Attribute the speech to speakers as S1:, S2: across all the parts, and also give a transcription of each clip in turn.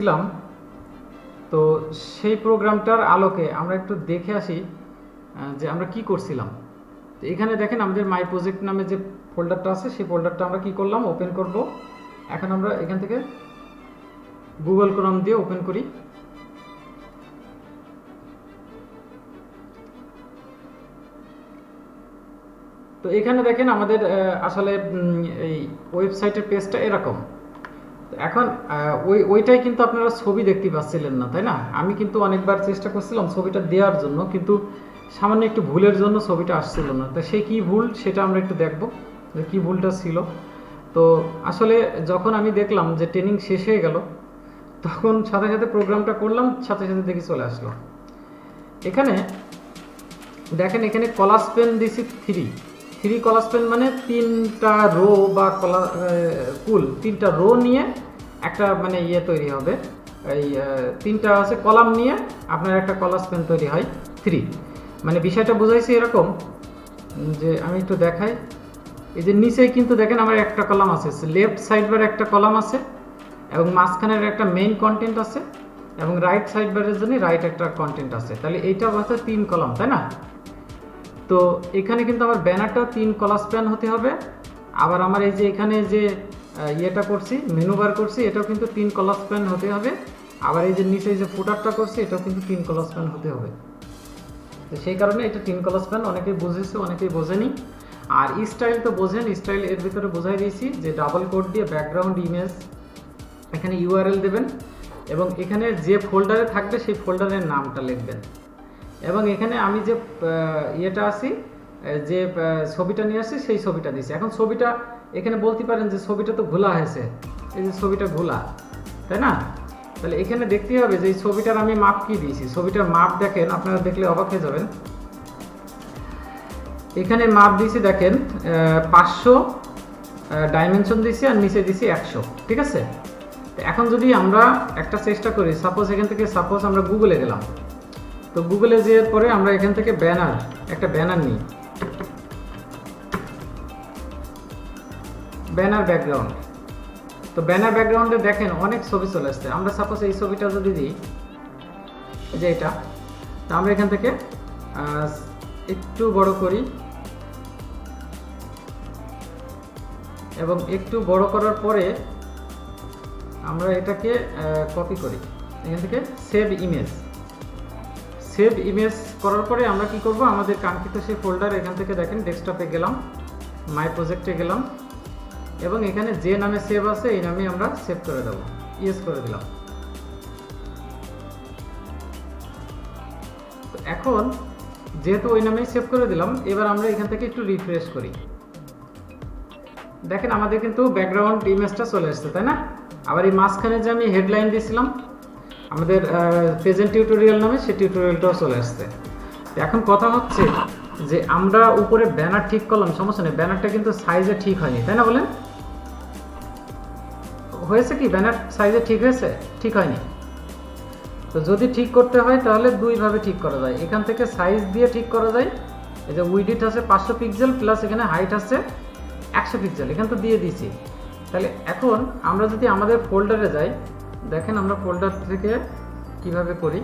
S1: ছিলাম। তো সেই প্রোগ্রামটার আলোকে আমরা একটু দেখে আসি যে আমরা কি করছিলাম। তো এখানে দেখেন আমাদের মাই প্রজেক্ট নামে যে ফোল্ডারটা আছে সেই ফোল্ডারটা আমরা কি করলাম, ওপেন করব। এখন আমরা এখান থেকে গুগল ক্রোম দিয়ে ওপেন করি। তো এখানে দেখেন আমাদের আসলে এই ওয়েবসাইটের পেজটা এরকম। এখন ওইটাই কিন্তু আপনারা ছবি দেখতে পাচ্ছিলেন না, তাই না? আমি কিন্তু অনেকবার চেষ্টা করছিলাম ছবিটা দেওয়ার জন্য, কিন্তু সামান্য একটু ভুলের জন্য ছবিটা আসছিল না। তো সেই কী ভুল সেটা আমরা একটু দেখব যে কী ভুলটা ছিল। তো আসলে যখন আমি দেখলাম যে ট্রেনিং শেষ হয়ে গেল, তখন সাথে সাথে প্রোগ্রামটা করলাম, সাথে সাথে দেখি চলে আসলো। এখানে দেখেন, এখানে কলাস পেন দিছি থ্রি কলাস পেন, মানে তিনটা রো বা তিনটা রো নিয়ে একটা মানে তৈরি হবে। এই তিনটা আছে কলাম নিয়ে আপনার একটা কলাস পেন তৈরি হয় থ্রি। মানে বিষয়টা বোঝাইছি এরকম যে আমি একটু দেখাই। এই যে নিচেই কিন্তু দেখেন আমার একটা কলাম আছে, লেফট সাইড বার একটা কলাম আছে, এবং মাঝখানের একটা মেইন কন্টেন্ট আছে, এবং রাইট সাইড বারের জন্য রাইট একটা কন্টেন্ট আছে। তাহলে এইটা হচ্ছে তিন কলাম, তাই না? তো এখানে কিন্তু আমার ব্যানারটাও তিন কলাস প্যান হতে হবে। আবার আমার এই যে এখানে যে ইয়েটা করছি, মেনু বার করছি, এটাও কিন্তু তিন কলাস প্যান হতে হবে। আবার এই যে নিচে যে ফুটারটা করছি, এটাও কিন্তু তিন কলাস প্যান হতে হবে। তো সেই কারণে এটা তিন কলাস প্যান অনেকেই বুঝেছে, অনেকেই বোঝেনি। আর স্টাইল তো বোঝেন, স্টাইল এর ভিতরে বোঝাই দিয়েছি যে ডাবল কোড দিয়ে ব্যাকগ্রাউন্ড ইমেজ, এখানে ইউআরএল দেবেন, এবং এখানে যে ফোল্ডারে থাকবে সেই ফোল্ডারের নামটা লিখবেন। এবং এখানে আমি যে ইয়েটা আছি, যে ছবিটা নিয়ে আসছি সেই ছবিটা দিয়েছি। এখন ছবিটা এখানে বলতে পারেন যে ছবিটা তো ঘোলা হয়েছে, এই যে ছবিটা ঘোলা, তাই না? তাহলে এখানে দেখতে হবে যে এই ছবিটার আমি মাপ কি দিয়েছি। ছবিটার মাপ দেখেন, আপনারা দেখলে অবাক হয়ে যাবেন। এখানে মাপ দিয়েছি দেখেন 500 ডাইমেনশন দিয়েছি, আর নিচে দিয়েছি 100, ঠিক আছে? এখন যদি আমরা একটা চেষ্টা করি, সাপোজ এখান থেকে সাপোজ আমরা গুগলে গেলাম। তো গুগলে যাওয়ার পরে আমরা এখান থেকে একটা ব্যানার নিই, ব্যানার ব্যাকগ্রাউন্ড। তো ব্যানার ব্যাকগ্রাউন্ডে দেখেন অনেক ছবি চলে আসছে। আমরা সাপোজ এই ছবিটা যদি দিই, যে এটা, তো আমরা এখান থেকে একটু বড় করি, এবং একটু বড় করার পরে আমরা এটাকে কপি করি এখান থেকে, সেভ ইমেজ করার পরে আমরা কি করব, আমাদের কাঙ্ক্ষিত সেই ফোল্ডার এখান থেকে দেখেন ডেস্কটপে গেলাম, মাই প্রজেক্টে গেলাম, এবং এখানে যে নামে সেভ আছে এই নামে আমরা সেভ করে দেবো, ইয়েস করে দিলাম। তো এখন যেহেতু ওই নামেই সেভ করে দিলাম, এবার আমরা এখান থেকে একটু রিফ্রেশ করি। দেখেন আমাদের কিন্তু ব্যাকগ্রাউন্ড ইমেজটা চলে আসছে, তাই না? আবার এই মাঝখানে যে আমি হেডলাইন দিয়েছিলাম আমাদের প্রেজেন্ট টিউটোরিয়াল নামে, সেই টিউটোরিয়ালটাও চলে আসছে। এখন কথা হচ্ছে যে আমরা উপরে ব্যানার ঠিক করলাম, সমস্যা নেই, ব্যানারটা কিন্তু সাইজে ঠিক হয়নি, তাই না? বলেন হয়েছে কি, ব্যানার সাইজে ঠিক হয়েছে? ঠিক হয়নি। তো যদি ঠিক করতে হয় তাহলে দুইভাবে ঠিক করা যায়। এখান থেকে সাইজ দিয়ে ঠিক করা যায়। এই যে উইডথ আছে 500 পিক্সেল, প্লাস এখানে হাইট আছে 100 পিক্সেল, এখানে তো দিয়ে দিয়েছি। তাহলে এখন আমরা যদি আমাদের ফোল্ডারে যাই, দেখেন আমরা ফোল্ডার থেকে কিভাবে করি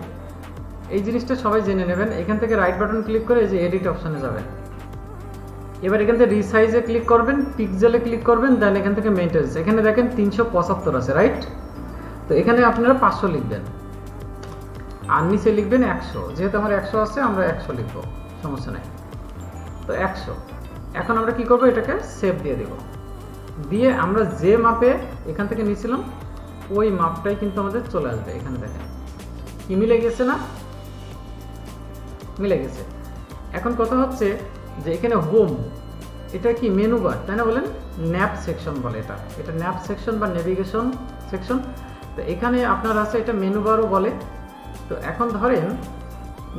S1: এই জিনিসটা সবাই জেনে নেবেন। এখান থেকে রাইট বাটন ক্লিক করে এই যে এডিট অপশানে যাবেন। এবার এখান থেকে রিসাইজে ক্লিক করবেন, পিক্সেলে ক্লিক করবেন, দেন এখান থেকে মেইনটেন্স, এখানে দেখেন 375 আছে, রাইট? তো এখানে আপনারা 500 লিখবেন, আর নিচে লিখবেন 100। যেহেতু আমার 100 আছে, আমরা 100 লিখবো, সমস্যা নেই। তো 100। এখন আমরা কি করবো, এটাকে সেভ দিয়ে দেব। দিয়ে আমরা যে মাপে এখান থেকে নিয়েছিলাম ওই মাপটাই কিন্তু আমাদের চলে আসবে। এখানে দেখেন কি মিলে গেছে না? মিলে গেছে। এখন কথা হচ্ছে যে এখানে হোম, এটা কি মেনু বার, তাই না? বলেন ন্যাপ সেকশন বলে, এটা ন্যাপ সেকশন বা নেভিগেশন সেকশন। তো এখানে আপনার আছে এটা মেনু বারও বলে। তো এখন ধরেন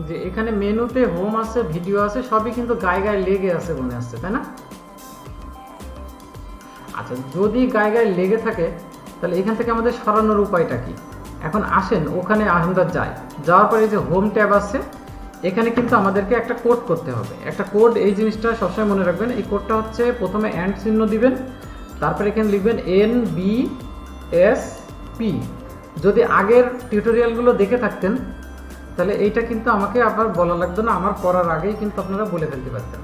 S1: যে এখানে মেনুতে হোম আছে, ভিডিও আছে, সবই কিন্তু গায়ে গায়ে লেগে আছে মনে আসছে, তাই না? আচ্ছা, যদি গায়ে গায়ে লেগে থাকে তাহলে এখান থেকে আমাদের সরানোর উপায়টা কি? এখন আসেন ওখানে আমরা যাওয়ার পরে যে হোম ট্যাব আছে, এখানে কিন্তু আমাদেরকে একটা কোড করতে হবে। একটা কোড, এই জিনিসটা সবসময় মনে রাখবেন। এই কোডটা হচ্ছে প্রথমে অ্যান্ড চিহ্ন দিবেন, তারপরে এখানে লিখবেন NBSP, যদি আগের টিউটোরিয়ালগুলো দেখে থাকতেন তাহলে এইটা কিন্তু আমাকে আবার বলা লাগতো না, আমার করার আগেই কিন্তু আপনারা বলে ফেলতে পারতেন।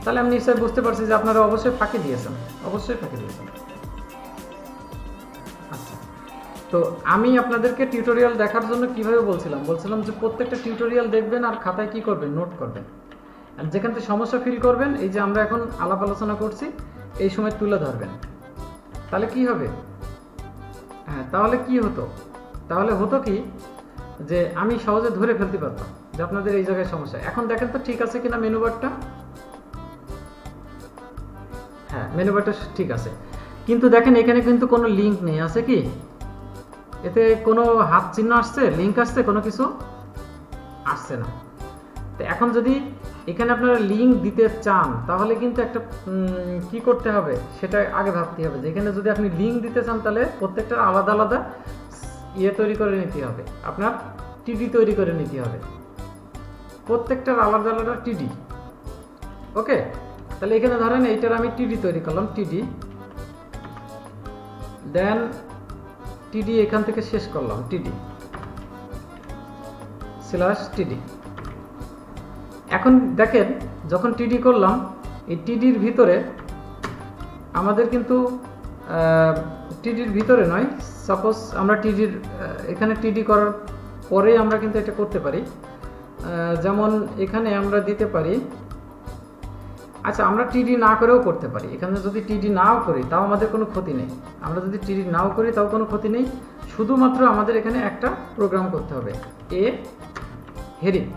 S1: তাহলে আমি নিশ্চয়ই বুঝতে পারছি যে আপনারা অবশ্যই ফাঁকি দিয়েছেন, অবশ্যই ফাঁকি দিয়েছেন। আচ্ছা, তো আমি আপনাদেরকে টিউটোরিয়াল দেখার জন্য কিভাবে বলছিলাম যে প্রত্যেকটা টিউটোরিয়াল দেখবেন আর খাতায় কি করবেন, নোট করবেন। আর যেখান থেকে সমস্যা ফিল করবেন, এই যে আমরা এখন আলাপ আলোচনা করছি, এই সময় তুলে ধরবেন। তাহলে কি হবে? হ্যাঁ, তাহলে কি হতো? তাহলে হতো কি যে আমি সহজে ধরে ফেলতে পারতাম যে আপনাদের এই জায়গায় সমস্যা। এখন দেখেন তো ঠিক আছে কিনা মেনু বারটা? হ্যাঁ, মেনু বারটা ঠিক আছে, কিন্তু দেখেন এখানে কিন্তু কোনো লিঙ্ক নেই, আছে কি? এতে কোনো হাত চিহ্ন আসছে, লিঙ্ক আসছে, কোনো কিছু আসছে না। তো এখন যদি এখানে আপনারা লিঙ্ক দিতে চান তাহলে কিন্তু একটা কি করতে হবে সেটা আগে ভাবতে হবে। যেখানে যদি আপনি লিঙ্ক দিতে চান তাহলে প্রত্যেকটা আলাদা আলাদা তৈরি করে নিতে হবে, আপনার টিডি তৈরি করে নিতে হবে, প্রত্যেকটার আলাদা আলাদা টিডি। ওকে, তাহলে এখানে ধরেন এইটার আমি টিডি তৈরি করলাম, টিডি, দেন টিডি এখান থেকে শেষ করলাম, টিডি স্ল্যাশ টিডি। এখন দেখেন যখন টিডি করলাম, এই টিডির ভিতরে আমাদের কিন্তু টিডির ভিতরে নয়, সাপোজ আমরা টিডির এখানে টিডি করার পরে আমরা কিন্তু এটা করতে পারি। যেমন এখানে আমরা দিতে পারি, আচ্ছা আমরা টিডি না করেও করতে পারি। এখানে যদি টিডি নাও করি তাও আমাদের কোনো ক্ষতি নেই, আমরা যদি টিডি নাও করি তাও কোনো ক্ষতি নেই। শুধুমাত্র আমাদের এখানে একটা প্রোগ্রাম করতে হবে, হেরিপ,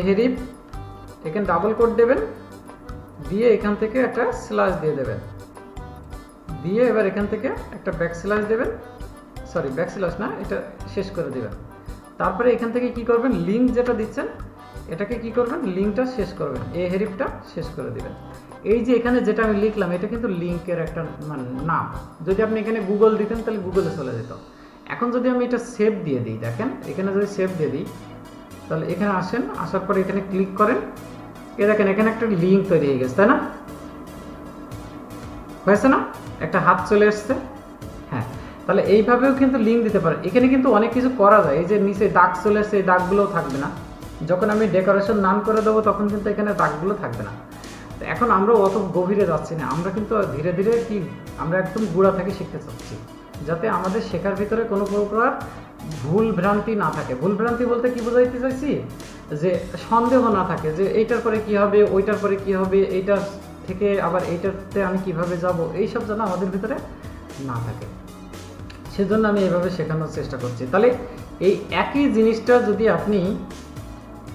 S1: হেরিপ, এখানে ডাবল কোট দেবেন, দিয়ে এখান থেকে একটা স্ল্যাশ দিয়ে দেবেন, দিয়ে এবার এখান থেকে একটা ব্যাক স্ল্যাশ দেবেন, সরি ব্যাক স্ল্যাশ না, এটা শেষ করে দেবেন। তারপরে এখান থেকে কি করবেন, লিঙ্ক যেটা দিচ্ছেন এটাকে কি করবেন, লিঙ্কটা শেষ করবেন, হেরিপটা শেষ করে দিবেন। এই যে এখানে যেটা আমি লিখলাম এটা কিন্তু লিঙ্কের একটা নাম। যদি আপনি এখানে গুগল দিতেন তাহলে গুগলে চলে যেত। এখন যদি আমি এটা সেভ দিয়ে দিই, দেখেন এখানে যদি সেভ দিয়ে দিই তাহলে এখানে আসেন, আসার পরে এখানে ক্লিক করেন, এ দেখেন এখানে একটা লিঙ্ক তৈরি হয়ে গেছে, তাই না? হয়েছে না? একটা হাত চলে আসছে। হ্যাঁ, তাহলে এইভাবেও কিন্তু লিঙ্ক দিতে পারেন। এখানে কিন্তু অনেক কিছু করা যায়। এই যে নিচে দাগ চলে আসছে, এই দাগগুলোও থাকবে না। যখন আমি ডেকোরেশন নান করে দেবো তখন কিন্তু এখানে দাগগুলো থাকবে না। তো এখন আমরা অত গভীরে যাচ্ছি না, আমরা কিন্তু ধীরে ধীরে কি আমরা একদম গোড়া থেকে শিখতে চাচ্ছি, যাতে আমাদের শেখার ভিতরে কোনো প্রকার ভুল ভ্রান্তি না থাকে। ভুল ভ্রান্তি বলতে কি বোঝাইতে চাইছি, যে সন্দেহ না থাকে যে এইটার পরে কি হবে, ওইটার পরে কি হবে, এইটার থেকে আবার এইটাতে আমি কিভাবে যাব, এইসব যেন আমাদের ভিতরে না থাকে। সেজন্য আমি এইভাবে শেখানোর চেষ্টা করছি। তাহলে এই একই জিনিসটা যদি আপনি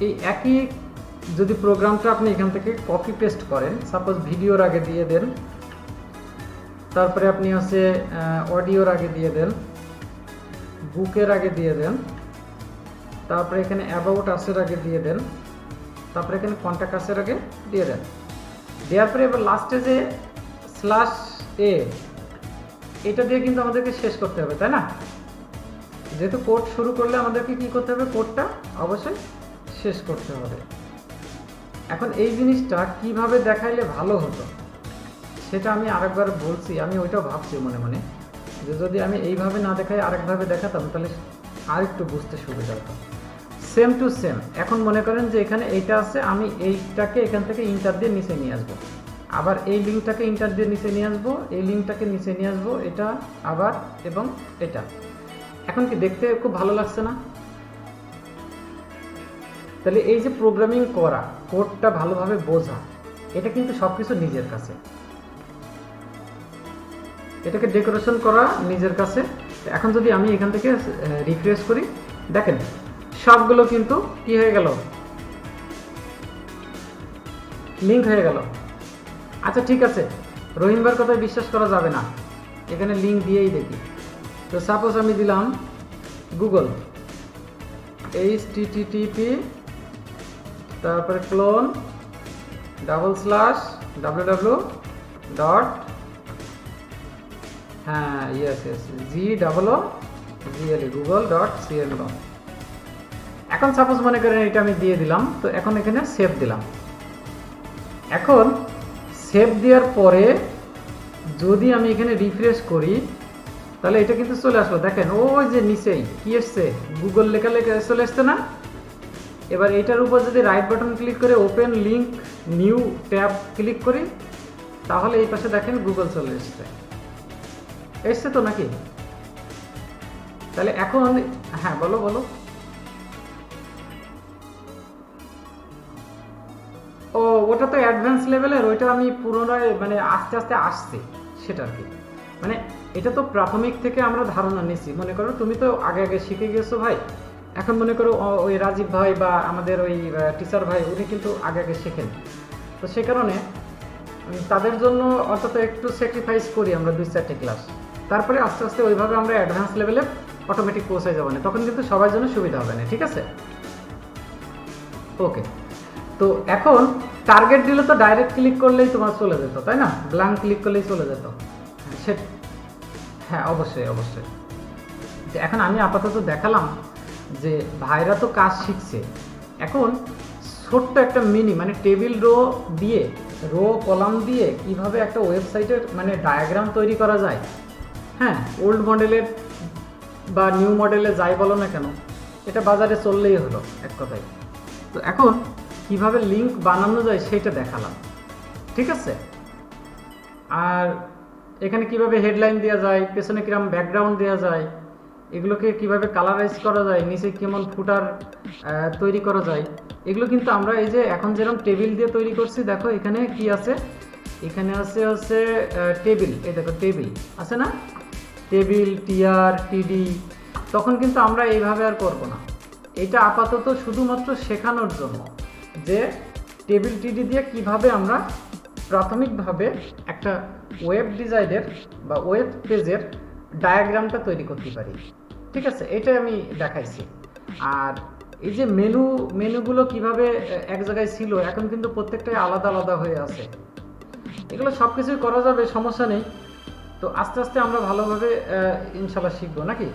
S1: এই একই যদি প্রোগ্রামটা আপনি এখান থেকে কপি পেস্ট করেন, সাপোজ ভিডিওর আগে দিয়ে দেন, তারপরে আপনি হচ্ছে অডিওর আগে দিয়ে দেন, বুকের আগে দিয়ে দেন, তারপরে এখানে অ্যাবাউট আসের আগে দিয়ে দেন, তারপরে এখানে কন্ট্যাক্ট আসের আগে দিয়ে দেন, দেওয়ার পরে এবার লাস্টে যে স্ল্যাশ এটা দিয়ে কিন্তু আমাদেরকে শেষ করতে হবে, তাই না? যেহেতু কোড শুরু করলে আমাদেরকে কি করতে হবে, কোডটা অবশ্যই শেষ করতে হবে। এখন এই জিনিসটা কিভাবে দেখাইলে ভালো হতো সেটা আমি আরেকবার বলছি, আমি ওইটাও ভাবছি মনে মনে যে যদি আমি এইভাবে না দেখাই আরেকভাবে দেখাতাম তাহলে আরেকটু বুঝতে সুবিধা হতো। Same to same. এখন মনে করেন যে এখানে এইটা আছে, আমি এইটাকে এখান থেকে ইন্টার দিয়ে নিচে নিয়ে আসবো, আবার এই লিঙ্কটাকে ইন্টার দিয়ে নিচে নিয়ে আসবো, এই লিঙ্কটাকে নিচে নিয়ে আসবো, এটা আবার এবং এটা। এখন কি দেখতে খুব ভালো লাগছে না? তাহলে এই যে প্রোগ্রামিং করা, কোডটা ভালোভাবে বোঝা, এটা কিন্তু সবকিছু নিজের কাছে, এটাকে ডেকোরেশন করা নিজের কাছে। এখন যদি আমি এখান থেকে রিফ্রেশ করি, দেখেন সবগুলো কিন্তু কি হয়ে গেল, লিঙ্ক হয়ে গেল। আচ্ছা ঠিক আছে, রহিমবার কথায় বিশ্বাস করা যাবে না, এখানে লিঙ্ক দিয়েই দেখি। তো সাপোজ আমি দিলাম গুগল http তারপরে ক্লোন /www. হ্যাঁ google.clone। এখন সাপোজ মনে করেন এটা আমি দিয়ে দিলাম, তো এখন এখানে সেভ দিলাম। এখন সেভ দেওয়ার পরে যদি আমি এখানে রিফ্রেশ করি তাহলে এটা কিন্তু চলে আসলো, দেখেন ওই যে নিচেই কি এসছে, গুগল লেখা লেখা চলে আসছে না। এবার এটার উপর যদি রাইট বাটন ক্লিক করে open link new tab click করি, তাহলে এই পাশে দেখেন গুগল চলে এসছে, এসছে তো নাকি? তাহলে এখন হ্যাঁ বলো বলো। ও ওটা তো অ্যাডভান্স লেভেলের, ওইটা আমি পুনরায় মানে আস্তে আস্তে আসছি সেটা আর কি। মানে এটা তো প্রাথমিক থেকে আমরা ধারণা নিছি, মনে করো তুমি তো আগে আগে শিখে গেছো ভাই, এখন মনে করো ওই রাজীব ভাই বা আমাদের ওই টিচার ভাই উনি কিন্তু আগে আগে শেখেন, তো সে কারণে তাদের জন্য অন্তত একটু স্যাক্রিফাইস করি আমরা 2-4টে ক্লাস, তারপরে আস্তে আস্তে ওইভাবে আমরা অ্যাডভান্স লেভেলে অটোমেটিক পৌঁছায় যাবো না, তখন কিন্তু সবার জন্য সুবিধা হবে না, ঠিক আছে? ওকে, তো এখন টার্গেট দিলে তো ডাইরেক্ট ক্লিক করলেই তোমার চলে যেত, তাই না? ব্ল্যাঙ্ক ক্লিক করলেই চলে যেত। সে হ্যাঁ অবশ্যই অবশ্যই। এখন আমি আপাতত দেখালাম যে ভাইরা তো কাজ শিখছে, এখন ছোট্ট একটা মিনি মানে টেবিল দিয়ে রো কলাম দিয়ে কিভাবে একটা ওয়েবসাইটের মানে ডায়াগ্রাম তৈরি করা যায়, হ্যাঁ ওল্ড মডেলের বা নিউ মডেলে যাই বলো না কেন, এটা বাজারে চললেই হলো এক কথায়। তো এখন কিভাবে লিঙ্ক বানানো যায় সেটা দেখালাম, ঠিক আছে? আর এখানে কিভাবে হেডলাইন দেওয়া যায়, পেছনে কিরকম ব্যাকগ্রাউন্ড দেওয়া যায়, এগুলোকে কিভাবে কালারাইজ করা যায়, নিচে কেমন ফুটার তৈরি করা যায়, এগুলো কিন্তু আমরা এই যে এখন যেরকম টেবিল দিয়ে তৈরি করছি, দেখো এখানে কি আছে, এখানে আছে হচ্ছে টেবিল, এই দেখো টেবিল আছে না, টেবিল টিআর টিডি, তখন কিন্তু আমরা এইভাবে আর করব না, এটা আপাতত শুধুমাত্র শেখানোর জন্য যে টেবিল টিডি দিয়ে কিভাবে আমরা প্রাথমিকভাবে একটা ওয়েব ডিজাইনের বা ওয়েব পেজের ডায়াগ্রামটা তৈরি করতে পারি, ঠিক আছে? এটাই আমি দেখাইছি। আর এই যে মেনুগুলো কিভাবে এক জায়গায় ছিল, এখন কিন্তু প্রত্যেকটাই আলাদা আলাদা হয়ে আছে, এগুলো সব কিছুই করা যাবে, সমস্যা নেই। তো আস্তে আস্তে আমরা ভালোভাবে ইনশাল্লাহ শিখবো নাকি?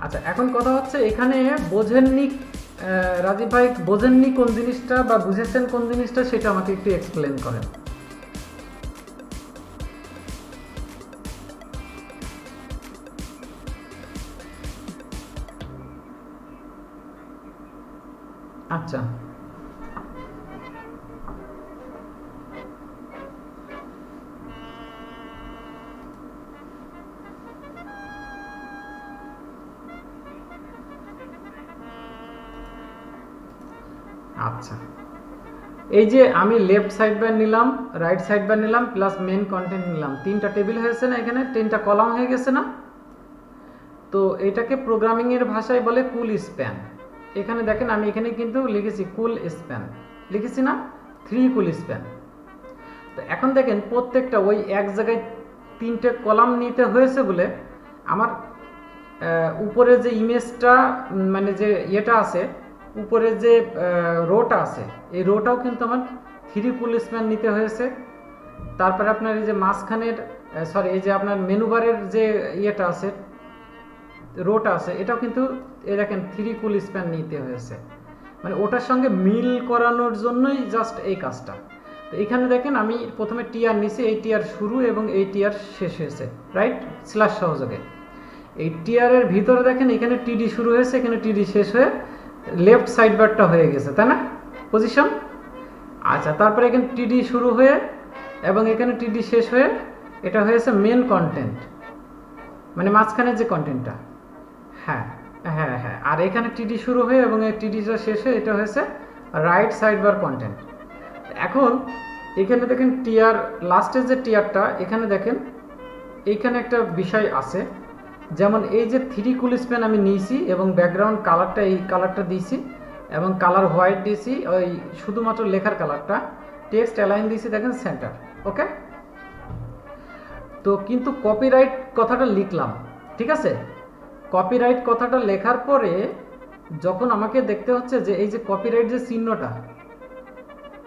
S1: আচ্ছা, এখন কথা হচ্ছে এখানে বোঝেননি রাজীব ভাই, বোঝেননি কোন জিনিসটা বা বুঝেছেন কোন জিনিসটা, সেটা আমাকে একটু এক্সপ্লেন করেন। আচ্ছা আচ্ছা, এই যে আমি লেফট সাইড বার নিলাম, রাইট সাইড বার নিলাম, প্লাস মেন কন্টেন্ট নিলাম, 3টা টেবিল হয়েছে না, এখানে 3টা কলাম হয়ে গেছে না? তো এটাকে প্রোগ্রামিং এর ভাষায় বলে কুল স্প্যান। এখানে দেখেন আমি এখানে কিন্তু লিখেছি কুল স্প্যান, লিখেছি না, 3 কুল স্প্যান। তো এখন দেখেন প্রত্যেকটা ওই এক জায়গায় 3টে কলাম নিতে হয়েছে বলে আমার উপরে যে ইমেজটা মানে যে ইয়েটা আছে, উপরে যে রোটা আছে, এই রোটাও কিন্তু আমার 3 কুল স্প্যান নিতে হয়েছে। তারপরে আপনার এই যে মাঝখানের সরি এই যে আপনার মেনু বারের যে ইয়েটা আছে, রোটা আছে, এটাও কিন্তু এই দেখেন 3 কুল স্প্যান নিতে হয়েছে, মানে ওটার সঙ্গে মিল করানোর জন্যই জাস্ট এই কাজটা। তো এখানে দেখেন আমি প্রথমে টিআর নিছি, এই টিআর শুরু এবং এই টিআর শেষ হয়েছে, রাইট, স্ল্যাশ সহযোগে। এই টিআর এর ভিতরে দেখেন এখানে টিডি শুরু হয়েছে, এখানে টিডি শেষ হয়ে লেফট সাইড বারটা হয়ে গেছে, তাই না, পজিশন? আচ্ছা, তারপরে এখানে টিডি শুরু হয়ে এবং এখানে টিডি শেষ হয়ে এটা হয়েছে মেন কন্টেন্ট, মানে মাঝখানের যে কন্টেন্টটা, হ্যাঁ হ্যাঁ হ্যাঁ। আর এখানে টিডি শুরু হয়ে এবং এই টিডিটা শেষ হয়ে এটা হয়েছে রাইট সাইড বার কন্টেন্ট। এখন এখানে দেখেন টিআর লাস্টের যে টিআরটা, এখানে দেখেন এইখানে একটা বিষয় আছে, যেমন এই যে 3 কুল স্প্যান আমি নিয়েছি এবং ব্যাকগ্রাউন্ড কালারটা এই কালারটা দিয়েছি এবং কালার হোয়াইট দিয়েছি, ওই শুধুমাত্র লেখার কালারটা, টেক্সট অ্যালাইন দিয়েছি দেখেন সেন্টার, ওকে। তো কিন্তু কপিরাইট কথাটা লিখলাম, ঠিক আছে? কপিরাইট কথাটা লেখার পরে যখন আমাকে দেখতে হচ্ছে যে এই যে কপিরাইট যে চিহ্নটা,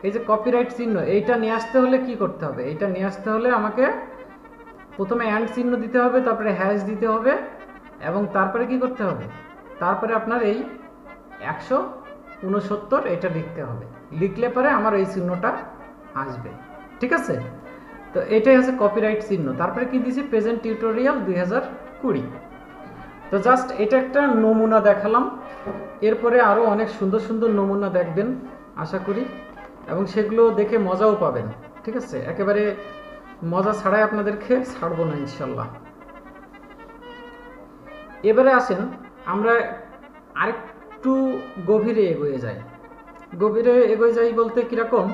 S1: এই যে কপিরাইট চিহ্ন, এইটা নিয়ে আসতে হলে কি করতে হবে? এইটা নিয়ে আসতে হলে আমাকে প্রথমে অ্যান্ড চিহ্ন দিতে হবে, তারপরে হ্যাশ দিতে হবে এবং তারপরে কি করতে হবে? তারপরে আপনার এই 169 এটা লিখতে হবে, লিখলে পরে আমার এই চিহ্নটা আসবে, ঠিক আছে? তো এটাই হচ্ছে কপিরাইট চিহ্ন। তারপরে কি দিয়েছি, প্রেজেন্ট টিউটোরিয়াল 2020। তো জাস্ট এটা একটা নমুনা দেখালাম, এরপরে আরও অনেক সুন্দর সুন্দর নমুনা দেখবেন আশা করি, এবং সেগুলো দেখে মজাও পাবেন। ঠিক আছে, একেবারে মজা ছাড়াই আপনাদেরকে ছাড়বো না ইনশাল্লাহ। এবারে আসেন আমরা আরেকটু গভীরে এগিয়ে যাই। গভীরে এগিয়ে যাই বলতে কিরকম,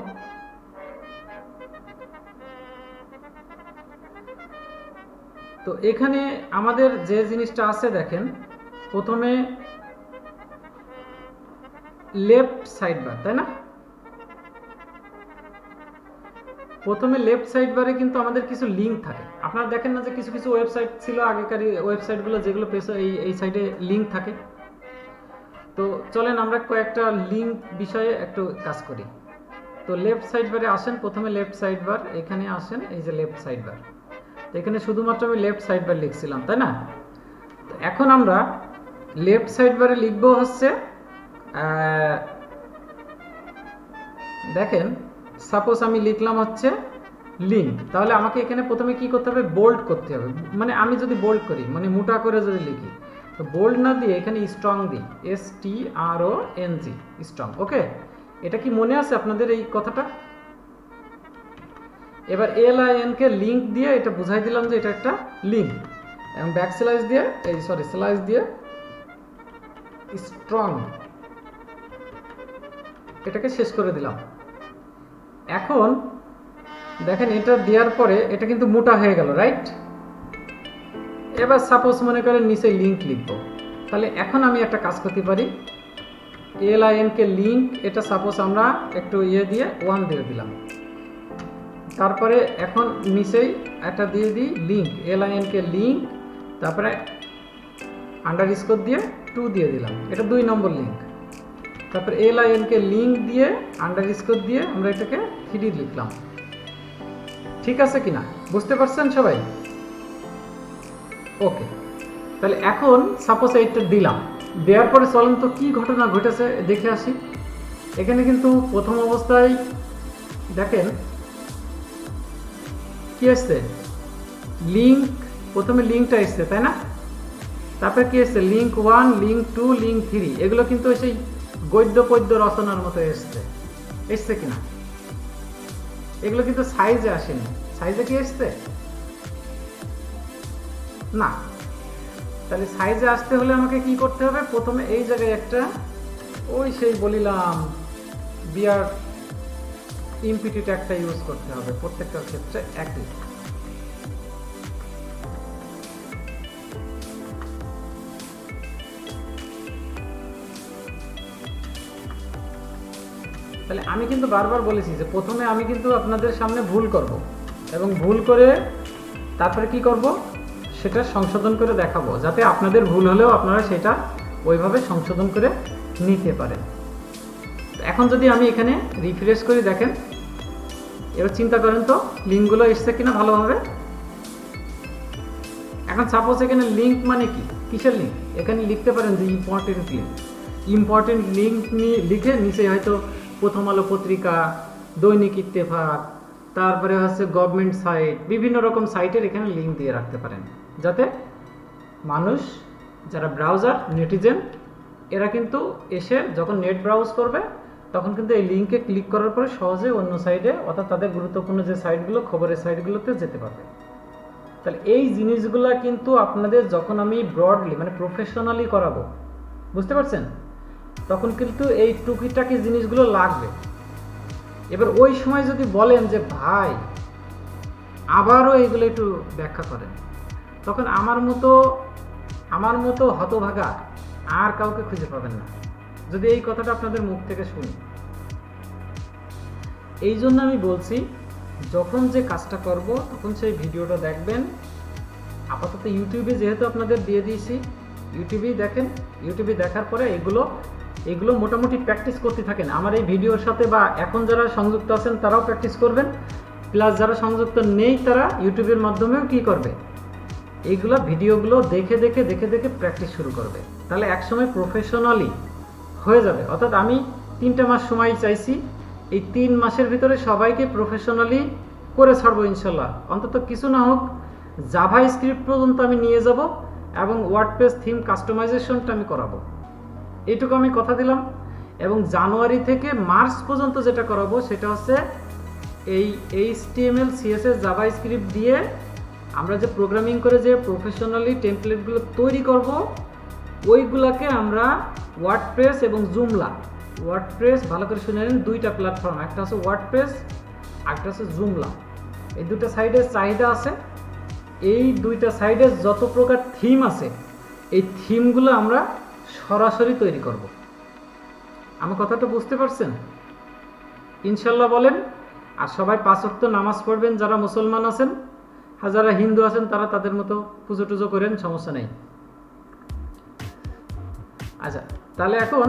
S1: তো এখানে আমাদের যে জিনিসটা আছে দেখেন, প্রথমে লেফট সাইড বার, তাই না? প্রথমে লেফট সাইড বারে কিন্তু আমাদের কিছু লিঙ্ক থাকে। আপনারা দেখেন না যে কিছু কিছু ওয়েবসাইট ছিল আগেকার ওয়েবসাইটগুলো, যেগুলো এই সাইডে লিঙ্ক থাকে। তো চলেন আমরা কয়েকটা লিঙ্ক বিষয়ে একটু কাজ করি। তো লেফট সাইড বারে আসেন, প্রথমে লেফট সাইড বার, এখানে আসেন, এই যে লেফট সাইড বার। তো এখানে শুধুমাত্র আমি লেফট সাইড বার লিখছিলাম, তাই না? তো এখন আমরা লেফট সাইড বারে লিখব হচ্ছে, দেখেন সাপোজ আমি লিখলাম হচ্ছে লিঙ্ক, তাহলে আমাকে এখানে প্রথমে কি করতে হবে, বোল্ড করতে হবে। মানে আমি যদি বোল্ড করি, মানে মোটা করে যদি লিখি, তো বোল্ড না দিয়ে এখানে স্ট্রং দিই, STRONG, স্ট্রং। ওকে, এটা কি মনে আছে আপনাদের এই কথাটা? এবার LIN কে লিঙ্ক দিয়ে এটা বুঝাই দিলাম যে এটা একটা লিঙ্ক, এবং ব্যাক স্ল্যাশ দিয়ে স্ল্যাশ দিয়ে স্ট্রং, এটাকে শেষ করে দিলাম। এখন দেখেন এটা দেওয়ার পরে এটা কিন্তু মোটা হয়ে গেল, রাইট? এবার সাপোজ মনে করেন নিচে লিঙ্ক লিখবো, তাহলে এখন আমি একটা কাজ করতে পারি, LIN কে লিঙ্ক, এটা সাপোজ আমরা একটু দিয়ে 1 দিয়ে দিলাম। তারপরে এখন নিচেই একটা দিয়ে দিই লিঙ্ক, LIN কে লিঙ্ক, তারপরে আন্ডারস্কোর দিয়ে 2 দিয়ে দিলাম, এটা 2 নম্বর লিঙ্ক। তারপর LIN কে লিঙ্ক দিয়ে আন্ডারস্কোর দিয়ে আমরা এটাকে 3 লিখলাম। ঠিক আছে কিনা, বুঝতে পারছেন সবাই? ওকে, তাহলে এখন সাপোজ এইটা দিলাম, দেওয়ার পরে চলেন তো কি ঘটনা ঘটেছে দেখে আসি। এখানে কিন্তু প্রথম অবস্থায় দেখেন কি আসছে, লিঙ্ক, প্রথমে লিঙ্কটা এসছে, তাই না? তারপরে কি এসছে, লিঙ্ক 1, লিঙ্ক 2, লিঙ্ক 3, এগুলো কিন্তু সেই গদ্য পদ্য রচনার মতো এসছে কিনা? এগুলো কিন্তু সাইজে আসেনি। সাইজে কি এসছে না? তাহলে সাইজে আসতে হলে আমাকে কি করতে হবে, প্রথমে এই জায়গায় একটা সেই বলিলাম বিয়ার ইমপিটি ট্যাগটা ইউজ করতে হবে প্রত্যেকটার ক্ষেত্রে একই। তাহলে আমি কিন্তু বারবার বলেছি যে প্রথমে আমি কিন্তু আপনাদের সামনে ভুল করব, এবং ভুল করে তারপরে কি করব, সেটা সংশোধন করে দেখাবো, যাতে আপনাদের ভুল হলেও আপনারা সেটা ওইভাবে সংশোধন করে নিতে পারেন। এখন যদি আমি এখানে রিফ্রেশ করি, দেখেন, এবার চিন্তা করেন তো লিঙ্কগুলো এসছে কিনা ভালোভাবে। এখন সাপোজ এখানে লিঙ্ক মানে কি, কিসের লিঙ্ক? এখানে লিখতে পারেন যে ইম্পর্টেন্ট লিঙ্ক। ইম্পর্টেন্ট লিঙ্ক লিখে নিচে হয়তো প্রথম আলো পত্রিকা, দৈনিক ইত্তেফাক, তারপরে হচ্ছে গভর্নমেন্ট সাইট, বিভিন্ন রকম সাইটের এখানে লিঙ্ক দিয়ে রাখতে পারেন, যাতে মানুষ যারা ব্রাউজার নেটিজেন এরা কিন্তু এসে যখন নেট ব্রাউজ করবে তখন কিন্তু এই লিঙ্কে ক্লিক করার পরে সহজে অন্য সাইডে, অর্থাৎ তাদের গুরুত্বপূর্ণ যে সাইটগুলো, খবরের সাইটগুলোতে যেতে পারবে। তাহলে এই জিনিসগুলো কিন্তু আপনাদের যখন আমি ব্রডলি মানে প্রফেশনালি করাবো, বুঝতে পারছেন, তখন কিন্তু এই টুকিটাকি জিনিসগুলো লাগবে। এবার ওই সময় যদি বলেন যে ভাই আবারও এগুলো একটু ব্যাখ্যা করেন, তখন আমার মতো হতভাগা আর কাউকে খুঁজে পাবেন না যদি এই কথাটা আপনাদের মুখ থেকে শুনি। এই জন্য আমি বলছি, যখন যে কাজটা করব তখন সেই ভিডিওটা দেখবেন। আপাতত ইউটিউবে যেহেতু আপনাদের দিয়ে দিয়েছি, ইউটিউবেই দেখেন। ইউটিউবে দেখার পরে এগুলো মোটামুটি প্র্যাকটিস করতে থাকেন আমার এই ভিডিওর সাথে, বা এখন যারা সংযুক্ত আছেন তারাও প্র্যাকটিস করবেন, প্লাস যারা সংযুক্ত নেই তারা ইউটিউবের মাধ্যমেও কি করবে, এইগুলো ভিডিওগুলো দেখে দেখে দেখে দেখে প্র্যাকটিস শুরু করবে। তাহলে একসময় প্রফেশনালি হয়ে যাবে। অর্থাৎ আমি 3টে মাস সময় চাইছি, এই 3 মাসের ভিতরে সবাইকে প্রফেশনালি করে ছাড়বো ইনশাল্লাহ, অন্তত কিছু না হোক জাভা স্ক্রিপ্ট পর্যন্ত আমি নিয়ে যাব এবং ওয়ার্ডপ্রেস থিম কাস্টমাইজেশনটা আমি করাবো, এইটুকু আমি কথা দিলাম। এবং জানুয়ারি থেকে মার্চ পর্যন্ত যেটা করাবো সেটা হচ্ছে এই HTML CSS জাভা স্ক্রিপ্ট দিয়ে আমরা যে প্রোগ্রামিং করে যে প্রফেশনালি টেমপ্লেটগুলো তৈরি করব, ওইগুলাকে আমরা ওয়ার্ডপ্রেস এবং জুমলা, ওয়ার্ডপ্রেস ভালো করে শুনে নিন, দুইটা প্ল্যাটফর্ম, একটা হচ্ছে ওয়ার্ডপ্রেস, একটা হচ্ছে জুমলা, এই দুটো সাইডের চাহিদা আছে। এই দুইটা সাইডে যত প্রকার থিম আছে এই থিমগুলো আমরা সরাসরি তৈরি করব। আমার কথাটা বুঝতে পারছেন? ইনশাল্লাহ বলেন। আর সবাই 5 ওয়াক্ত নামাজ পড়বেন, যারা মুসলমান আছেন, আর যারা হিন্দু আছেন তারা তাদের মতো পুজো টুজো করেন, সমস্যা নেই। আচ্ছা, তাহলে এখন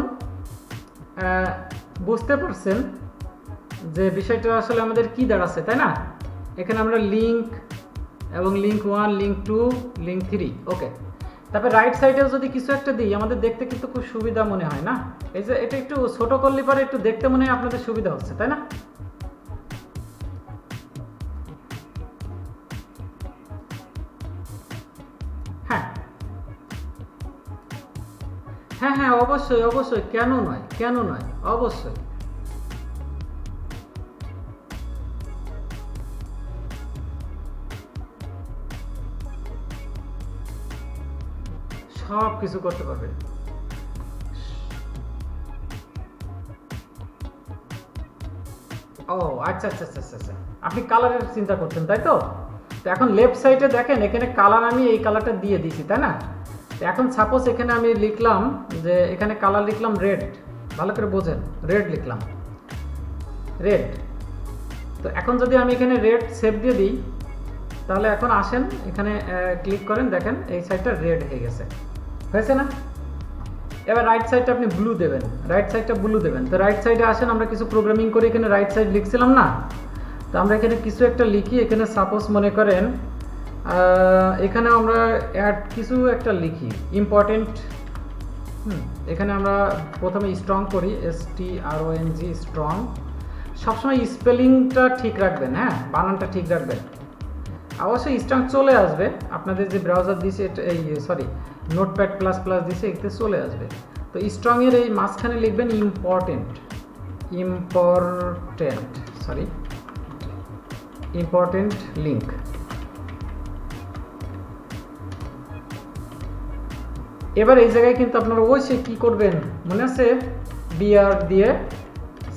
S1: বুঝতে পারছেন যে বিষয়টা আসলে আমাদের কি দাঁড়াচ্ছে, তাই না? এখানে আমরা লিঙ্ক এবং লিঙ্ক 1, লিঙ্ক 2, লিঙ্ক 3, ওকে। তারপরে রাইট সাইডেও যদি কিছু একটা দিই আমাদের দেখতে কিন্তু খুব সুবিধা মনে হয় না? এই যে এটা একটু ছোট করলে পরে একটু দেখতে মনে হয় আপনাদের সুবিধা হচ্ছে, তাই না? হ্যাঁ হ্যাঁ হ্যাঁ, অবশ্যই অবশ্যই, কেন নয়, কেন নয়, অবশ্যই। সব কিছু করতে পারবেন। ও আচ্ছা আচ্ছা আচ্ছা আচ্ছা আচ্ছা, আপনি কালারের চিন্তা করছেন, তাই তো? তো এখন লেফট সাইডে দেখেন এখানে কালার আমি এই কালারটা দিয়ে দিছি, তাই না? তো এখন সাপোজ এখানে আমি লিখলাম যে এখানে কালার লিখলাম রেড, ভালো করে বোঝেন, রেড লিখলাম, রেড। তো এখন যদি আমি এখানে রেড সেভ দিয়ে দিই, তাহলে এখন আসেন এখানে ক্লিক করেন, দেখেন এই সাইডটা রেড হয়ে গেছে, হয়েছে না? এবার রাইট সাইডটা আপনি ব্লু দেবেন, রাইট সাইডটা ব্লু দেবেন। তো রাইট সাইডে আসেন, আমরা কিছু প্রোগ্রামিং করে এখানে রাইট সাইড লিখছিলাম না? তো আমরা এখানে কিছু একটা লিখি, এখানে সাপোজ মনে করেন এখানে আমরা কিছু একটা লিখি ইম্পর্টেন্ট। এখানে আমরা প্রথমে স্ট্রং করি, STRONG, স্ট্রং। সবসময় স্পেলিংটা ঠিক রাখবেন, হ্যাঁ, বানানটা ঠিক রাখবেন। অবশ্যই স্ট্রং চলে আসবে, আপনাদের যে ব্রাউজার দিছে এই সরি নোটপ্যাড প্লাস প্লাস দিছে এতে চলে আসবে। তো স্ট্রংয়ের এই মাঝখানে লিখবেন important, important, sorry important link. এবার এই জায়গায় কিন্তু আপনারা অবশ্যই কী করবেন মনে আছে, BR দিয়ে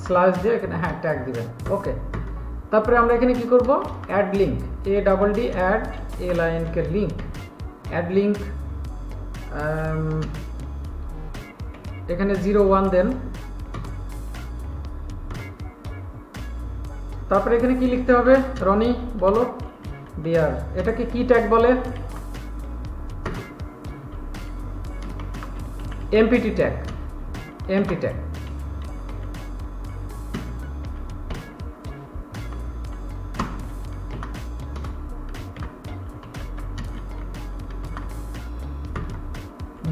S1: স্ল্যাশ দিয়ে এখানে হ্যাঁ ট্যাগ দিবেন, ওকে। তারপরে আমরা এখানে কি করব, add link, ADD add LINK link, add link, এখানে 01 দেন। তারপরে এখানে কি লিখতে হবে রনি বলো, BR। এটাকে কি ট্যাগ বলে? MPT tag, MP tag.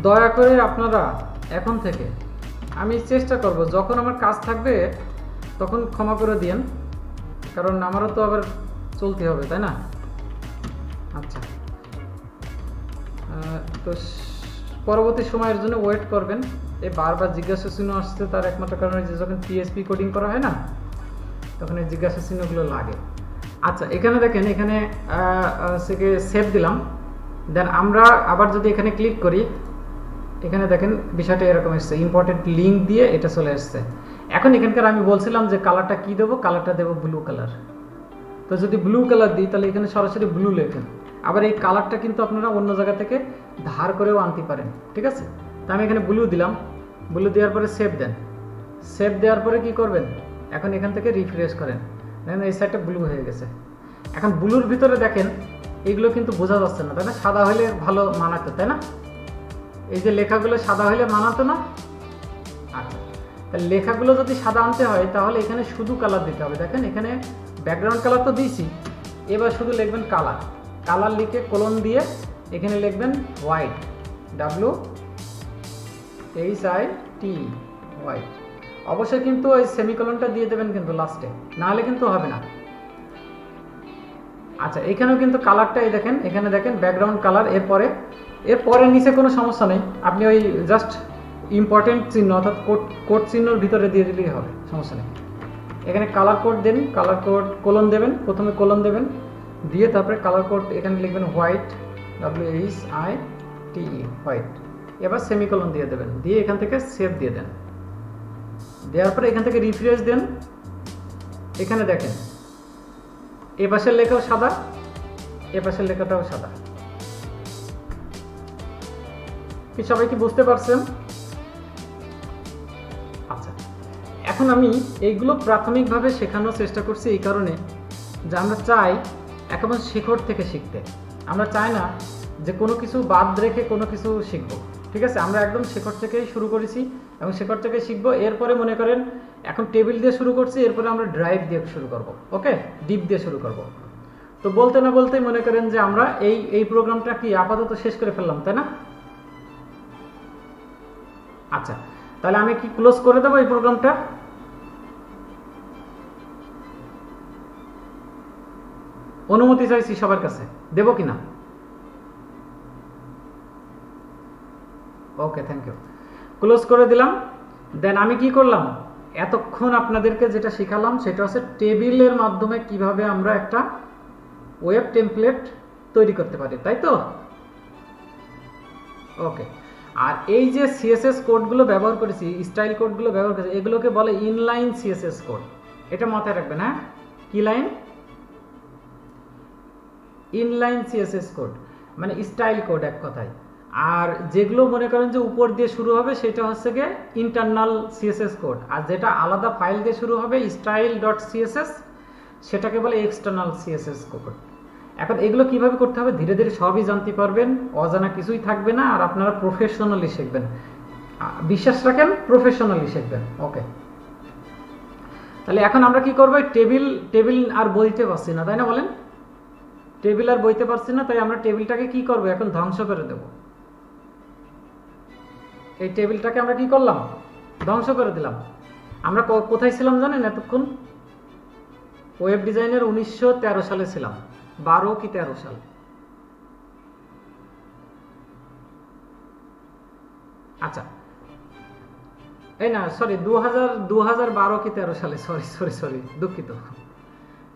S1: দয়া করে আপনারা এখন থেকে, আমি চেষ্টা করব যখন আমার কাজ থাকবে তখন ক্ষমা করে দিয়েন, কারণ আমারও তো আবার চলতে হবে, তাই না? আচ্ছা, তো পরবর্তী সময়ের জন্য ওয়েট করবেন। এই বারবার জিজ্ঞাসা চিহ্ন আসছে, তার একমাত্র কারণ যে যখন PHP কোডিং করা হয় না তখন এই জিজ্ঞাসা চিহ্নগুলো লাগে। আচ্ছা, এখানে দেখেন, এখানে সেভ দিলাম। দেন আমরা আবার যদি এখানে ক্লিক করি, এখানে দেখেন বিষয়টা এরকম এসছে, ইম্পর্টেন্ট লিঙ্ক দিয়ে এটা চলে আসছে। এখন এখানকার আমি বলছিলাম যে কালারটা কি দেবো, কালারটা দেবো ব্লু কালার। তো যদি ব্লু কালার দিই তাহলে এখানে সরাসরি ব্লু লেখেন। আবার এই কালারটা কিন্তু আপনারা অন্য জায়গা থেকে ধার করেও আনতে পারেন, ঠিক আছে? তো আমি এখানে ব্লু দিলাম, ব্লু দেওয়ার পরে সেভ দেন। সেভ দেওয়ার পরে কি করবেন, এখন এখান থেকে রিফ্রেশ করেন, দেখেন এই সাইডটা ব্লু হয়ে গেছে। এখন ব্লুর ভিতরে দেখেন এগুলো কিন্তু বোঝা যাচ্ছে না, তাই না? সাদা হলে ভালো মানাতো, তাই না? এই যে লেখাগুলো সাদা হলে মানাতো না? আচ্ছা, তাহলে লেখাগুলো যদি সাদা আনতে হয় তাহলে এখানে শুধু কালার দিতে হবে। দেখেন এখানে ব্যাকগ্রাউন্ড কালার তো দিয়েছি, এবার শুধু লিখবেন কালার, কালার লিখে কোলন দিয়ে এখানে লিখবেন হোয়াইট, WHIT, হোয়াইট। অবশ্যই কিন্তু ওই সেমিকোলনটা দিয়ে দেবেন কিন্তু লাস্টে, নাহলে কিন্তু হবে না। আচ্ছা, এখানেও কিন্তু কালারটা এই দেখেন, এখানে দেখেন ব্যাকগ্রাউন্ড কালার। এরপরে নিচে কোনো সমস্যা নেই, আপনি ওই জাস্ট ইম্পর্টেন্ট চিহ্ন অর্থাৎ কোড চিহ্নর ভিতরে দিয়ে দিলেই হবে, সমস্যা নেই। এখানে কালার কোড দেন, কালার কোড কোলন দেবেন, প্রথমে কোলন দেবেন, দিয়ে তারপরে কালার কোড এখানে লিখবেন হোয়াইট, WHITE, হোয়াইট। এবার সেমিকোলন দিয়ে দেবেন, দিয়ে এখান থেকে সেভ দিয়ে দেন। দেওয়ার পরে এখান থেকে রিফ্রেশ দেন। এখানে দেখেন এ পাশের লেখাও সাদা, এ পাশের লেখাটাও সাদা। কি সবাই কি বুঝতে পারছেন? আচ্ছা, এখন আমি এইগুলো প্রাথমিকভাবে শেখানোর চেষ্টা করছি এই কারণে যে আমরা চাই একেবারে শিখর থেকে শিখতে। আমরা চাই না যে কোনো কিছু বাদ রেখে কোনো কিছু শিখবো, ঠিক আছে? আমরা একদম শেখর থেকেই শুরু করেছি এবং শেখর থেকে শিখবো। এরপরে মনে করেন এখন টেবিল দিয়ে শুরু করছি, এরপরে আমরা ড্রাইভ দিয়ে শুরু করব, ওকে, ডিপ দিয়ে শুরু করব। তো বলতে না বলতেই মনে করেন যে আমরা এই প্রোগ্রামটা কি আপাতত শেষ করে ফেললাম, তাই না? আচ্ছা, তাহলে আমি কি ক্লোজ করে দেবো এই প্রোগ্রামটা? অনুমতি চাইছি সবার কাছে, দেব কিনা? ওকে, থ্যাংক ইউ। ক্লোজ করে দিলাম। দেন আমি কি করলাম, এতক্ষণ আপনাদেরকে যেটা শিখালাম সেটা হচ্ছে টেবিলের মাধ্যমে কিভাবে আমরা একটা ওয়েব টেমপ্লেট তৈরি করতে পারি, তাই তো? ওকে, আর এই যে সিএসএস কোডগুলো ব্যবহার করেছি, স্টাইল কোডগুলো ব্যবহার করেছি, এগুলোকে বলে ইনলাইন সিএসএস কোড। এটা মাথায় রাখবেন, হ্যাঁ? কি লাইন? ইনলাইন সিএসএস কোড মানে স্টাইল কোড এক কথায়। আর যেগুলো মনে করেন যে উপর দিয়ে শুরু হবে সেটা হচ্ছে গিয়ে ইন্টারনাল সিএসএস কোড, আর যেটা আলাদা ফাইল দিয়ে শুরু হবে style.css সেটাকে বলে এক্সটার্নাল সিএসএস কোড। এখন এগুলো কিভাবে করতে হবে ধীরে ধীরে সবই জানতে পারবেন, অজানা কিছুই থাকবে না, আর আপনারা প্রফেশনালি শিখবেন। বিশ্বাস রাখেন, প্রফেশনালি শিখবেন। ওকে, তাহলে এখন আমরা কি করবো, টেবিল আর বইতে পারছি না, তাই না? বলেন, টেবিল আর বইতে পারছি না, তাই আমরা টেবিলটাকে কি করবো, এখন ধ্বংস করে দেব। এই টেবিলটাকে আমরা কি করলাম, ধ্বংস করে দিলাম। আমরা কোথায় ছিলাম জানেন এতক্ষণ? ওয়েব ডিজাইনের 1913 সালে ছিলাম, 12 কি 13 সাল। আচ্ছা, এই না, সরি, 2012 কি 13 সালে, সরি, দুঃখিত।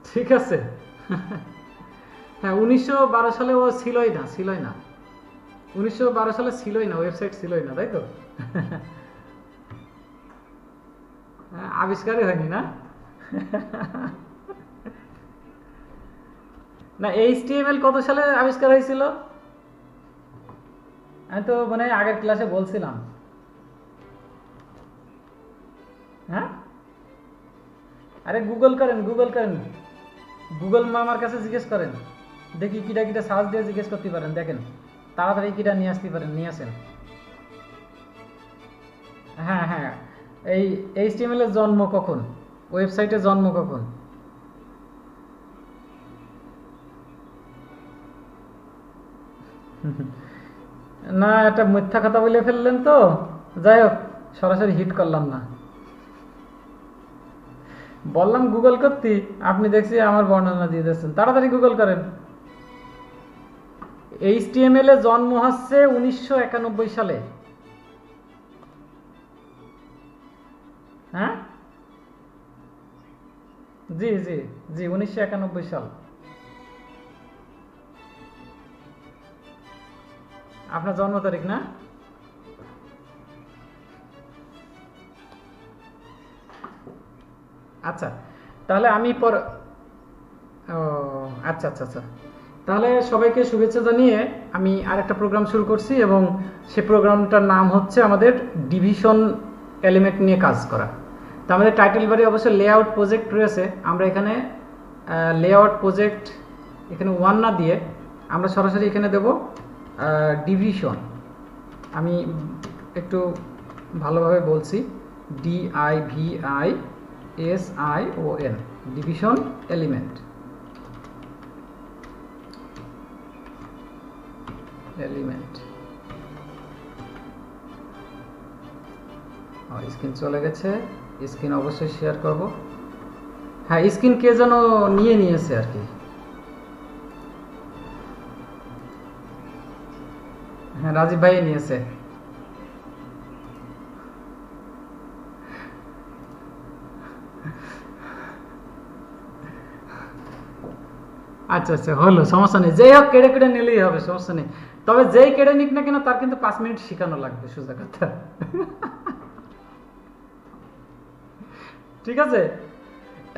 S1: ঠিক আছে। হ্যাঁ, 1912 সালে ও ছিলই না 1912 সালে ছিলই না, ওয়েবসাইট ছিলই না, তাই তো? আবিষ্কারই হয়নি না। না, HTML কত সালে আবিষ্কার হয়েছিল? আমি তো মানে আগের ক্লাসে বলছিলাম। হ্যাঁ, আরে গুগল করেন, গুগল মামার কাছে জিজ্ঞেস করেন, দেখি কিটা সার্চ দিয়ে জিজ্ঞেস করতে পারেন, দেখেন তাড়াতাড়ি কিটা নিয়ে আসতে পারেন, নিয়ে আসেন। হ্যাঁ, এই HTML এর জন্ম কখন, ওয়েবসাইটের জন্ম কখন? না, এটা মিথ্যা কথা বলে ফেললেন তো, যাই হোক, সরাসরি হিট করলাম না, বললাম গুগল করতে, আপনি দেখছি আমার বর্ণনা দিয়ে দিচ্ছেন। তাড়াতাড়ি গুগল করেন। HTML এর জন্ম হচ্ছে 1991 সালে। হ্যাঁ, জি 1991 সাল। আপনার জন্ম তারিখ না? আচ্ছা, তাহলে আমি আচ্ছা, তাহলে সবাইকে শুভেচ্ছা জানিয়ে আমি আরেকটা প্রোগ্রাম শুরু করছি, এবং সে প্রোগ্রামটার নাম হচ্ছে আমাদের ডিভিশন এলিমেন্ট নিয়ে কাজ করা। তো আমাদের টাইটেল বারে অবশ্যই লেআউট প্রজেক্ট রয়েছে। আমরা এখানে লেআউট প্রজেক্ট এখানে 1 না দিয়ে আমরা সরাসরি এখানে দেব ডিভিশন। আমি একটু ভালোভাবে বলছি, DIVISION, ডিভিশন এলিমেন্ট। স্ক্রিন চলে গেছে, স্ক্রিন অবশ্যই শেয়ার করব। হ্যাঁ, স্ক্রিন কে যেন নিয়েছে আর কি। হ্যাঁ, রাজীব ভাই নিয়েছে। আচ্ছা আচ্ছা, হলো, সমস্যা নেই, যেই হোক কেড়ে কেড়ে নিলেই হবে, সমস্যা নেই। তবে যেই কেড়ে নিক না কেন তার কিন্তু 5 মিনিট শেখানো লাগবে, সোজা কথা। ঠিক আছে,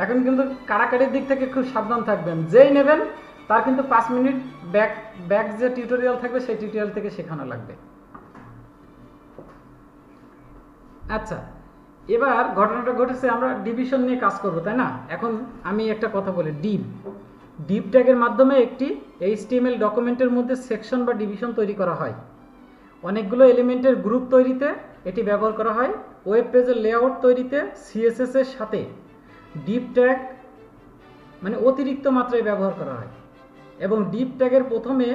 S1: এখন কিন্তু কাড়াকাড়ির দিক থেকে খুব সাবধান থাকবেন। যেই নেবেন তার কিন্তু 5 মিনিট ব্যাক ব্যাক যে টিউটোরিয়াল থাকবে সেই টিউটোরিয়াল থেকে শেখানো লাগবে। আচ্ছা, এবার ঘটনাটা ঘটেছে, আমরা ডিভিশন নিয়ে কাজ করব, তাই না? এখন আমি একটা কথা বলি, ডিভ ট্যাগের মাধ্যমে একটি এইচটিএমএল ডকুমেন্টের মধ্যে সেকশন বা ডিভিশন তৈরি করা হয়। অনেকগুলো এলিমেন্টের গ্রুপ তৈরিতে এটি ব্যবহার করা হয়। ওয়েব পেজের লেআউট তৈরিতে সিএসএস এর সাথে ডিভ ট্যাগ মানে অতিরিক্ত মাত্রায় ব্যবহার করা হয়, এবং ডিভ ট্যাগের প্রথমে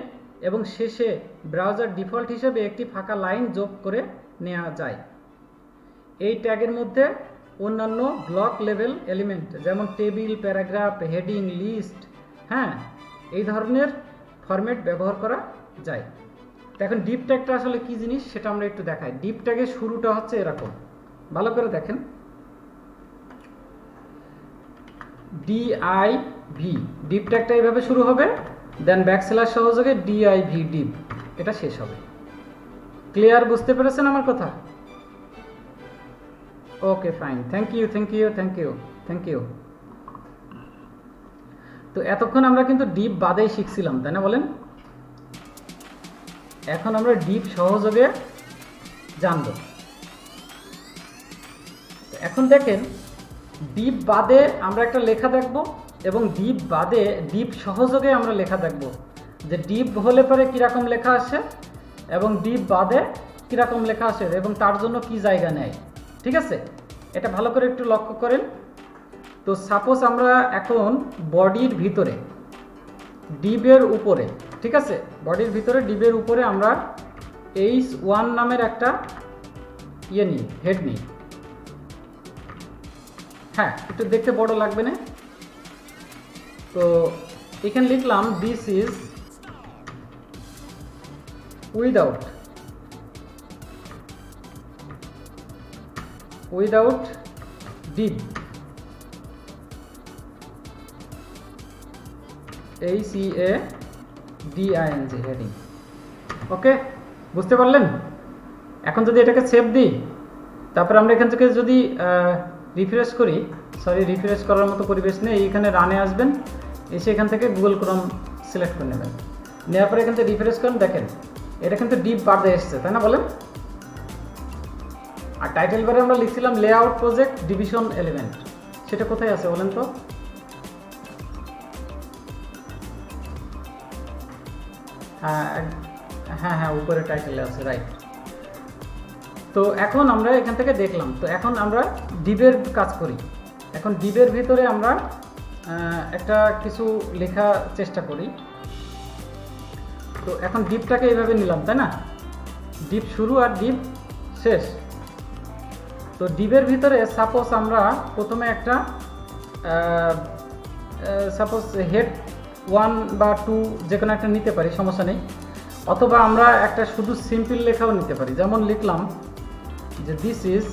S1: এবং শেষে ব্রাউজার ডিফল্ট হিসেবে একটি ফাঁকা লাইন যোগ করে নেওয়া যায়। এই ট্যাগের মধ্যে অন্যান্য ব্লক লেভেল এলিমেন্ট যেমন টেবিল, প্যারাগ্রাফ, হেডিং, লিস্ট, হ্যাঁ, এই ধরনের ফরম্যাট ব্যবহার করা যায়। এখন ডিপ ট্যাগটা আসলে কি জিনিস সেটা আমরা একটু দেখাই। ডিপ ট্যাগের শুরুটা হচ্ছে এরকম, ভালো করে দেখেন, ডিআইভি, ডিপ ট্যাগটা এইভাবে শুরু হবে, দেন ব্যাকস্ল্যাশ সহযোগে ডিআইভি ডিপ, এটা শেষ হবে। ক্লিয়ার? বুঝতে পেরেছেন আমার কথা? Okay, fine, thank you thank you thank you thank you. তো এতক্ষণ আমরা কিন্তু ডিপ বাদেই শিখছিলাম, তাই না বলেন? এখন আমরা ডিপ সহযোগে জানব। এখন দেখেন, ডিপ বাদে আমরা একটা লেখা দেখব, এবং ডিপ বাদে ডিপ সহযোগে আমরা লেখা দেখব, যে ডিপ হলে পরে কীরকম লেখা আসে এবং ডিপ বাদে কীরকম লেখা আসে এবং তার জন্য কি জায়গা নেয়। ঠিক আছে, এটা ভালো করে একটু লক্ষ্য করেন। তো সাপোজ আমরা এখন বডির ভিতরে ডিবের উপরে, ঠিক আছে, বডির ভিতরে ডিবের উপরে আমরা H1 নামের একটা ইয়ে নিই, হেড নিই। হ্যাঁ, একটু দেখতে বড় লাগবে না? তো এখানে লিখলাম this is without deep, HEADING, heading. ওকে, বুঝতে পারলেন? এখন যদি এটাকে সেভ দিই, তারপর আমরা এখান থেকে যদি রিফ্রেশ করি, রিফ্রেশ করার মতো পরিবেশ নেই, এখানে রানে আসবেন, এসে এখান থেকে গুগল ক্রোম সিলেক্ট করে নেবেন, নেওয়ার পরে এখান থেকে রিফ্রেশ করেন, দেখেন এটা কিন্তু ডিপ বাদে এসছে, তাই না বলেন? আর টাইটেল বারে আমরা লিখছিলাম লেআউট প্রজেক্ট ডিভিশন এলিমেন্ট, সেটা কোথায় আছে বলেন তো? হ্যাঁ হ্যাঁ, উপরে টাইটেলে আছে, রাইট। তো এখন আমরা এখান থেকে দেখলাম, তো এখন আমরা ডিবের কাজ করি। এখন ডিবের ভিতরে আমরা একটা কিছু লেখা চেষ্টা করি। তো এখন ডিপটাকে এইভাবে নিলাম, তাই না? ডিপ শুরু আর ডিপ শেষ। তো ডিবের ভিতরে সাপোজ আমরা প্রথমে একটা সাপোজ হেড 1 বা 2 যে কোনো একটা নিতে পারি, সমস্যা নেই। অথবা আমরা একটা শুধু সিম্পল লেখাও নিতে পারি, যেমন লিখলাম যে this is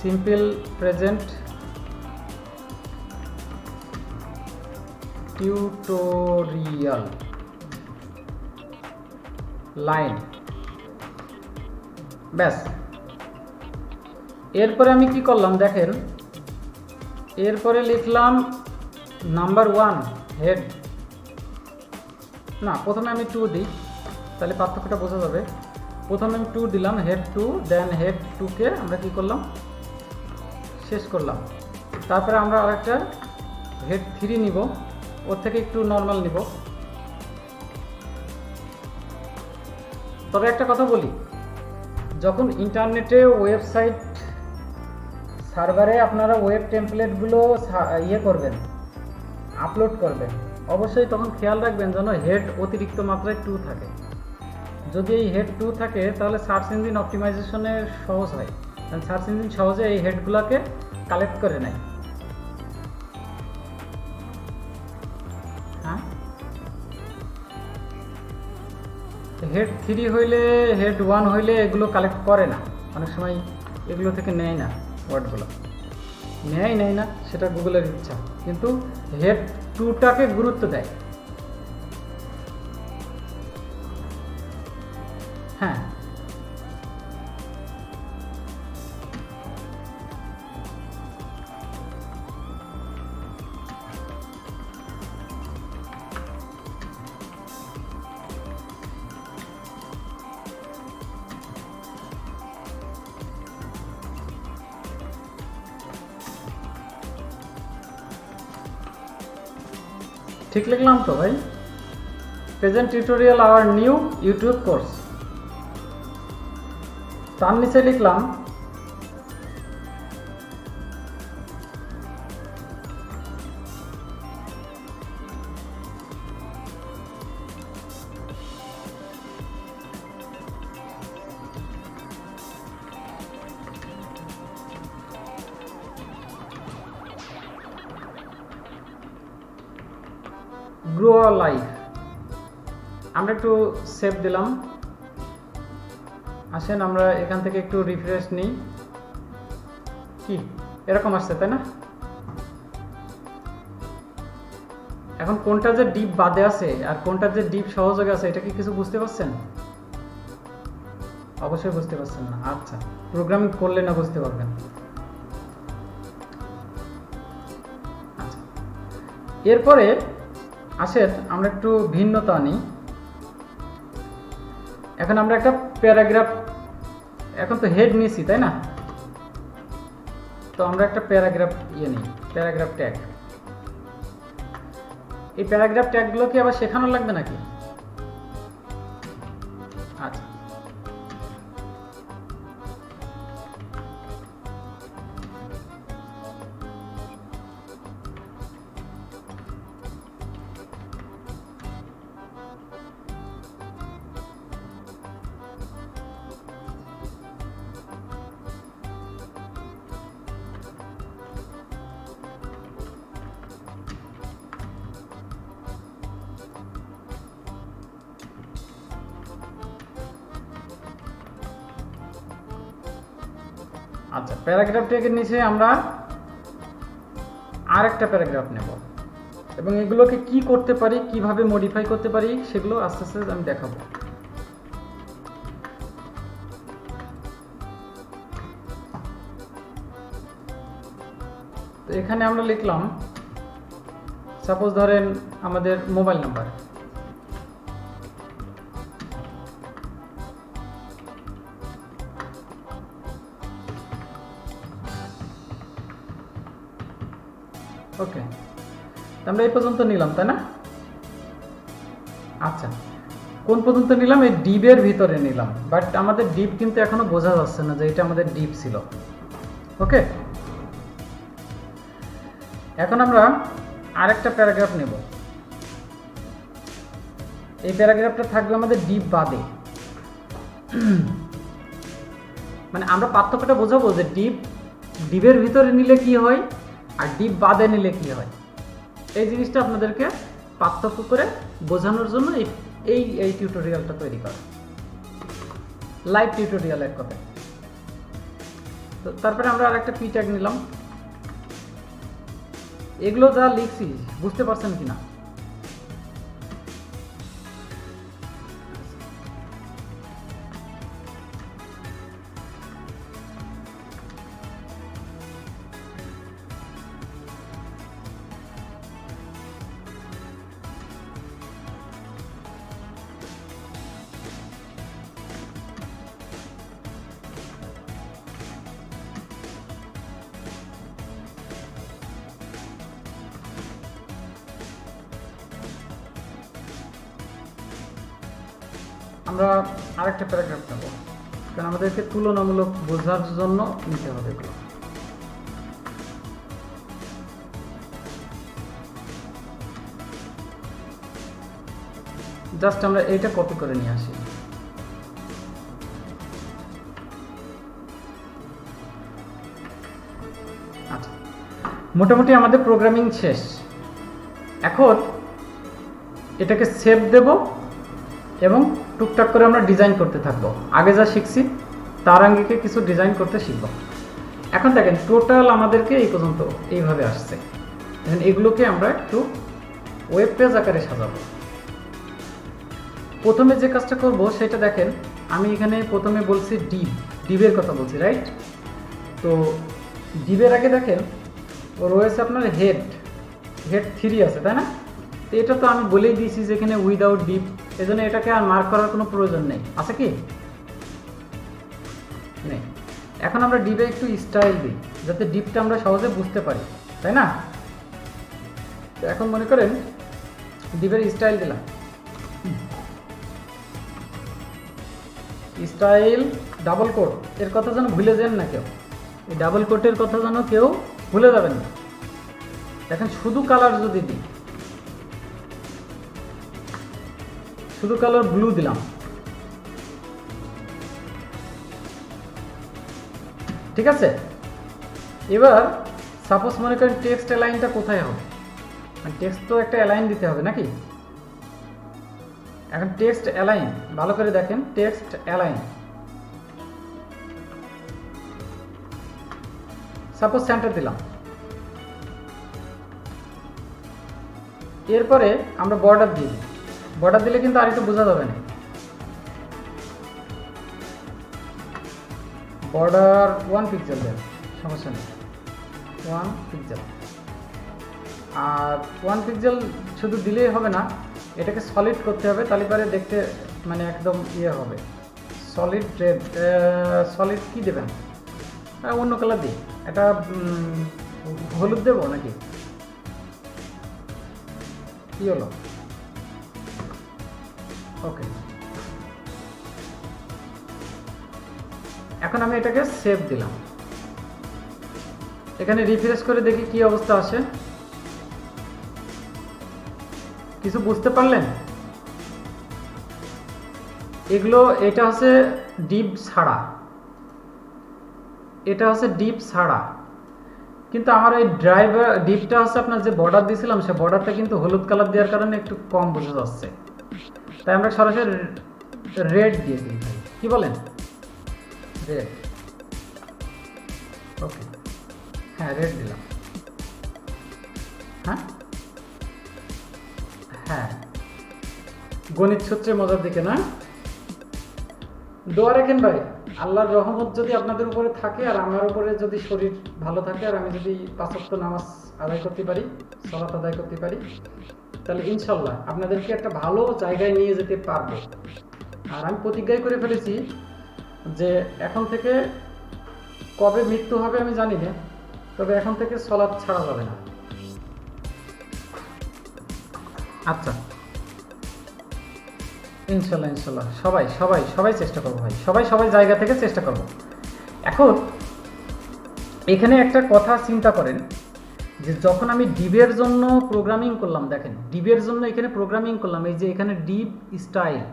S1: simple present tutorial line, ব্যাস। এরপরে আমি কি করলাম দেখেন, এরপরে লিখলাম নাম্বার 1 হেড, না প্রথমে আমি 2 দিই, তাহলে পার্থক্যটা বোঝা যাবে। প্রথমে আমি 2 দিলাম, হেড 2, দেন হেড 2কে আমরা কি করলাম, শেষ করলাম। তারপরে আমরা আরেকটা হেড 3 নিব, ওর থেকে একটু নর্মাল নিব। তবে একটা কথা বলি, যখন ইন্টারনেটে ওয়েবসাইট সার্ভারে আপনারা ওয়েব টেমপ্লেটগুলো ইয়ে করবেন, আপলোড করবেন, অবশ্যই তখন খেয়াল রাখবেন যেন হেড অতিরিক্ত মাত্রায় 2 থাকে। যদি এই হেড 2 থাকে তাহলে সার্চ ইঞ্জিন অপটিমাইজেশনে সহজ হয়, কারণ সার্চ ইঞ্জিন সহজে এই হেডগুলোকে কালেক্ট করে নেয়। হ্যাঁ, হেড 3 হইলে, হেড 1 হইলে এগুলো কালেক্ট করে না, অনেক সময় এগুলো থেকে নেয় না, ওয়ার্ডগুলো নেয় না, সেটা গুগলের ইচ্ছা, কিন্তু হেড 2টাকে গুরুত্ব দেয়। হ্যাঁ, ঠিক লিখলাম তো ভাই? Present tutorial our new YouTube course, তার নিচে লিখলাম গ্রো আ লাইফ। আমরা একটু সেভ দিলাম। আসেন আমরা এখান থেকে একটু রিফ্রেশ নিই। কি এরকম আসছে, তাই না? এখন কোনটা যে ডিপ বাদে আছে আর কোনটা যে ডিপ সহযোগে আছে, এটা কি কিছু বুঝতে পারছেন? অবশ্যই বুঝতে পারছেন না। আচ্ছা, প্রোগ্রামিং করলে না বুঝতে পারবেন। আচ্ছা, এরপরে আসেন আমরা একটু ভিন্নতা আনি। এখন আমরা একটা প্যারাগ্রাফ, এখন তো হেড নিছি, তাই না? তো আমরা একটা প্যারাগ্রাফ নিই, প্যারাগ্রাফ ট্যাগ। এই প্যারাগ্রাফ ট্যাগগুলো কি আবার শেখানো লাগবে নাকি? আচ্ছা, আচ্ছা, প্যারাগ্রাফ ট্যাগের নিচে আমরা আরেকটা প্যারাগ্রাফ নেব এবং এগুলোকে কি করতে পারি, কিভাবে মডিফাই করতে পারি, সেগুলো আস্তে আস্তে আমি দেখাবো। তো এখানে আমরা লিখলাম, সাপোজ ধরেন আমাদের মোবাইল নাম্বার, ওকে, আমরা এই পর্যন্ত নিলাম, তাই না? আচ্ছা, কোন পর্যন্ত নিলাম? এই ডিপের ভিতরে নিলাম, বাট আমাদের ডিপ কিন্তু এখনো বোঝা যাচ্ছে না যে এটা আমাদের ডিপ ছিল। ওকে, এখন আমরা আরেকটা প্যারাগ্রাফ নেব। এই প্যারাগ্রাফটা থাকবে আমাদের ডিপ বাদে, মানে আমরা পার্থক্যটা বোঝাবো যে ডিপের ভিতরে নিলে কি হয় আর ডিপ বাদে নিলে কি হয়। এই জিনিসটা আপনাদেরকে পার্থক্য করে বোঝানোর জন্য এই টিউটোরিয়ালটা তৈরি করা, লাইভ টিউটোরিয়াল এক কথায়। তো তারপরে আমরা আরেকটা পি ট্যাগ নিলাম। এগুলো যা লিখছি বুঝতে পারছেন কিনা? আমরা আরেকটা প্যারাগ্রাফ নেব, কারণ আমাদেরকে তুলনামূলক বোঝার জন্য নিতে হবে এগুলো। জাস্ট আমরা এইটা কপি করে নিয়ে আসি। আচ্ছা, মোটামুটি আমাদের প্রোগ্রামিং শেষ। এখন এটাকে সেভ দেব এবং টুকটাক করে আমরা ডিজাইন করতে থাকবো। আগে যা শিখছি তার আঙ্গিকে কিছু ডিজাইন করতে শিখব। এখন দেখেন টোটাল আমাদেরকে এই পর্যন্ত এইভাবে আসছে। এখন এগুলোকে আমরা একটু ওয়েব পেজ আকারে সাজাবো। প্রথমে যে কাজটা করব সেটা দেখেন, আমি এখানে প্রথমে বলছি ডিবের কথা বলছি, রাইট? তো ডিবের আগে দেখেন রয়েছে আপনার হেড 3 আছে, তাই না? তো এটা তো আমি বলেই দিয়েছি যে এখানে উইদাউট ডিপ, এজন্য এটাকে আর মার্ক করার কোনো প্রয়োজন নেই, আছে কি নেই? এখন আমরা ডিপে একটু স্টাইল দিই যাতে ডিপটা আমরা সহজে বুঝতে পারি, তাই না? তো এখন মনে করেন ডিপের স্টাইল দিলাম, স্টাইল ডাবল কোট, এর কথা যেন ভুলে যান না কেউ, এই ডাবল কোটের কথা যেন কেউ ভুলে যাবেন না। দেখেন শুধু কালার যদি দিই, শুধু কালার ব্লু দিলাম, ঠিক আছে? এবার সাপোজ মনে করেন টেক্সট অ্যালাইনটা কোথায় হবে, মানে টেক্সট তো একটা অ্যালাইন দিতে হবে নাকি? এখন টেক্সট অ্যালাইন ভালো করে দেখেন, টেক্সট অ্যালাইন সাপোজ সেন্টার দিলাম। এরপরে আমরা বর্ডার দিই, বর্ডার দিলে কিন্তু আর একটু বোঝা যাবে না। বর্ডার 1 পিক্সেল দেন, সমস্যা নেই, 1 পিক্সেল। আর 1 পিক্সেল শুধু দিলেই হবে না, এটাকে সলিড করতে হবে, তাহলে পরে দেখতে মানে একদম ইয়ে হবে, সলিড রেড। সলিড কি দেবেন? অন্য কালার দিই, এটা হলুদ দেবো নাকি? কি হলো? ওকে, এখন আমি এটাকে সেভ দিলাম। এখানে রিফ্রেশ করে দেখি কি অবস্থা আসে। কিছু বুঝতে পারলেন? এগুলো, এটা হচ্ছে ডিপ ছাড়া, এটা হচ্ছে ডিপ ছাড়া, কিন্তু আমার এই ড্রাইভার ডিপটা হচ্ছে আপনার যে বর্ডার দিয়েছিলাম, সে বর্ডারটা কিন্তু হলুদ কালার দেওয়ার কারণে একটু কম বোঝা যাচ্ছে, তাই আমরা সরাসরি রেড দিয়ে দিই। কি বলেন? রেড, ওকে, হ্যাঁ রেড দিলাম। হ্যাঁ হ্যাঁ, গণিত সূত্রে মজার দিকে না? দোয়া রাখেন ভাই, আল্লাহর রহমত যদি আপনাদের উপরে থাকে আর আমার উপরে যদি শরীর ভালো থাকে আর আমি যদি 5 ওয়াক্ত নামাজ আদায় করতে পারি, সালাত আদায় করতে পারি, তাহলে ইনশাল্লাহ আপনাদেরকে একটা ভালো জায়গায় নিয়ে যেতে পারবো। আর আমি প্রতিজ্ঞাই করে ফেলেছি যে এখন থেকে, কবে মৃত্যু হবে আমি জানি না, তবে এখন থেকে সালাত ছাড়া যাবে না। আচ্ছা, ইনশাল্লাহ ইনশাল্লাহ, সবাই সবাই সবাই চেষ্টা করবো ভাই, সবাই সবাই জায়গা থেকে চেষ্টা করবো। এখন এখানে একটা কথা চিন্তা করেন যে যখন আমি ডিবের জন্য প্রোগ্রামিং করলাম, দেখেন ডিবের জন্য এখানে প্রোগ্রামিং করলাম, এই যে এখানে ডিপ স্টাইল,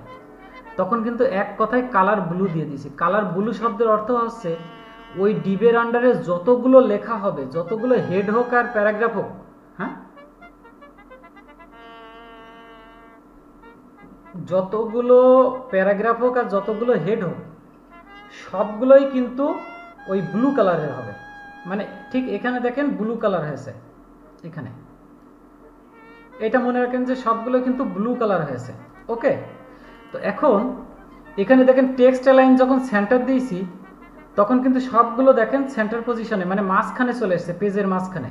S1: তখন কিন্তু এক কথায় কালার ব্লু দিয়ে দিয়েছি। কালার ব্লু শব্দের অর্থ হচ্ছে ওই ডিবের আন্ডারে যতগুলো লেখা হবে, যতগুলো হেড হোক আর প্যারাগ্রাফ হোক, হ্যাঁ, যতগুলো প্যারাগ্রাফ হোক আর যতগুলো হেড হোক, সবগুলোই কিন্তু ওই ব্লু কালারের হবে। মানে ঠিক এখানে দেখেন ব্লু কালার হয়েছে, এখানে এটা মনে রাখেন যে সবগুলো কিন্তু ব্লু কালার হয়েছে। ওকে, তো এখন এখানে দেখেন টেক্সট অ্যালাইন যখন সেন্টার দিয়েছি, তখন কিন্তু সবগুলো দেখেন সেন্টার পজিশনে, মানে মাঝখানে চলে এসেছে, পেজের মাঝখানে।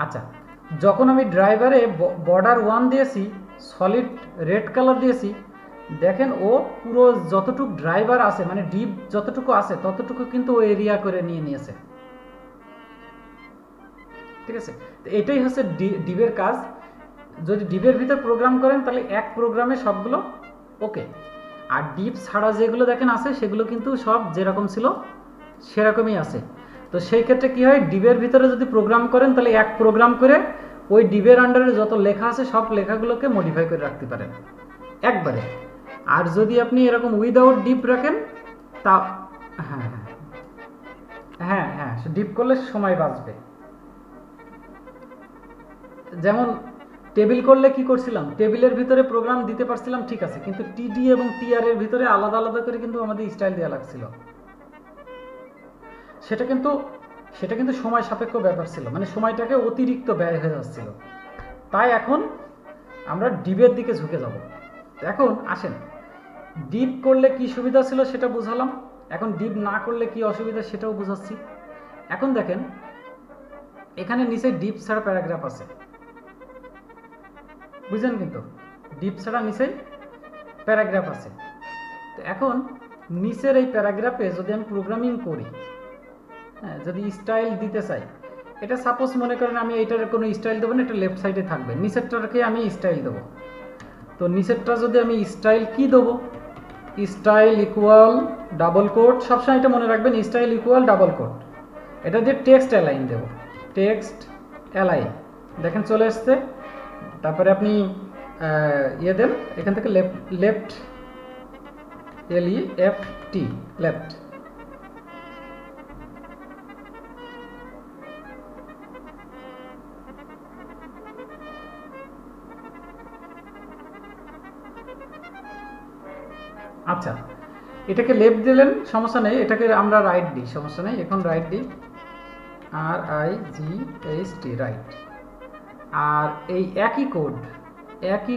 S1: আচ্ছা, যখন আমি ড্রাইভারে বর্ডার 1 দিয়েছি, সলিড রেড কালার দিয়েছি, দেখেন ও পুরো যতটুকু ড্রাইভার আছে, মানে ডিপ যতটুকু আছে ততটুকু কিন্তু ও এরিয়া করে নিয়ে নিয়েছে, ঠিক আছে? তো এটাই হচ্ছে ডিবের কাজ। যদি ডিবের ভিতর প্রোগ্রাম করেন তাহলে এক প্রোগ্রামে সবগুলো ওকে, আর ডিপ ছাড়া যেগুলো দেখেন আছে সেগুলো কিন্তু সব যেরকম ছিল সেরকমই আছে। তো সেই ক্ষেত্রে কি হয়, ডিবের ভিতরে যদি প্রোগ্রাম করেন তাহলে এক প্রোগ্রাম করে ওই ডিবের আন্ডারে যত লেখা আছে সব লেখাগুলোকে মডিফাই করে রাখতে পারেন একবারে। আর যদি আপনি এরকম উইদাউট ডিপ রাখেন তা, হ্যাঁ হ্যাঁ হ্যাঁ হ্যাঁ, ডিপ করলে সময় বাঁচবে। যেমন টেবিল করলে কি করছিলাম, টেবিলের ভিতরে প্রোগ্রাম দিতে পারছিলাম, ঠিক আছে, কিন্তু টিডি এবং টিআর এর ভিতরে আলাদা আলাদা করে কিন্তু আমাদের স্টাইল দেওয়া লাগছিল। সেটা কিন্তু সময় সাপেক্ষ ব্যাপার ছিল, মানে সময়টাকে অতিরিক্ত ব্যয় হয়ে যাচ্ছিল। তাই এখন আমরা ডিবের দিকে ঝুঁকে যাব। এখন আসেন, ডিপ করলে কি সুবিধা ছিল সেটা বুঝালাম, এখন ডিপ না করলে কি অসুবিধা সেটাও বুঝাচ্ছি। এখন দেখেন, এখানে নিচে ডিপ ছাড়া প্যারাগ্রাফ আছে, বুঝলেন? কিন্তু ডিপ ছাড়া নিচে প্যারাগ্রাফ আছে। তো এখন নিচের এই প্যারাগ্রাফে যদি আমি প্রোগ্রামিং করি, হ্যাঁ, যদি স্টাইল দিতে চাই, এটা সাপোজ মনে করেন আমি এইটার কোনো স্টাইল দেবো না, এটা লেফট সাইডে থাকবে, নিচেরটাকে আমি স্টাইল দেবো। তো নিচেরটা যদি আমি স্টাইল কি দেবো, স্টাইল ইকুয়াল ডাবল কোট, সবসময় এটা মনে রাখবেন, স্টাইল ইকুয়াল ডাবল কোট, এটা দিয়ে টেক্সট অ্যালাইন দেবো, টেক্সট অ্যালাইন, দেখেন চলে আসছে। তারপরে আপনি ইয়ে দেন, এখান থেকে লেফট LEFT, লেফট। আচ্ছা, এটাকে লেফট দিলেন, সমস্যা নেই, এটাকে আমরা রাইট দিই, সমস্যা নেই, এখন রাইট দিই, RIGHT, রাইট। আর এই একই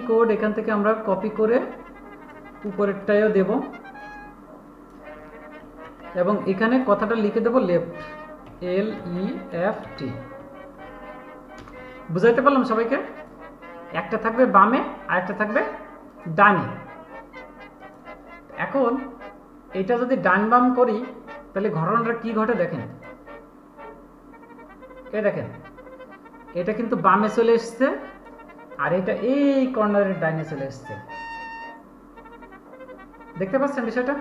S1: কোড এখান থেকে আমরা কপি করে উপরেরটাও দেব, এবং এখানে কথাটা লিখে দেব লেফট, LEFT। বুঝাইতে পারলাম সবাইকে? একটা থাকবে বামে আর একটা থাকবে ডানে। এখন এটা যদি ডান বাম করি তাহলে ঘটনাটা কি ঘটে দেখেন, এই দেখেন, এটা কিন্তু বামে চলে এসছে আর এটা এই কর্নারের ডাইনে চলে এসছে, দেখতে পাচ্ছেন বিষয়টা?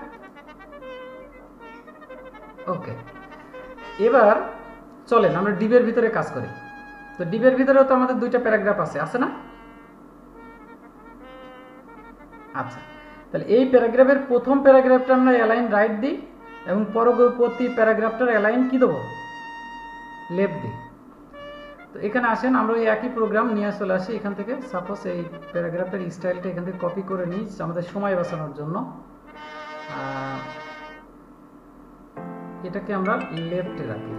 S1: ওকে, এবার চলেন আমরা ডিবের ভিতরে কাজ করি। তো ডিবের ভিতরেও তো আমাদের দুইটা প্যারাগ্রাফ আছে না? আচ্ছা, তাহলে এই প্যারাগ্রাফের প্রথম প্যারাগ্রাফটা আমরা অ্যালাইন রাইট দিই এবং পরবর্তী প্যারাগ্রাফটার অ্যালাইন কি দেবো, লেফট দিই। তো এখানে আসেন, আমরা ওই একই প্রোগ্রাম নিয়ে চলে আসি এখান থেকে, সাপোজ এই প্যারাগ্রাফের স্টাইলটা এখান থেকে কপি করে নিই আমাদের সময় বাঁচানোর জন্য। এটাকে আমরা লেফটে রাখি,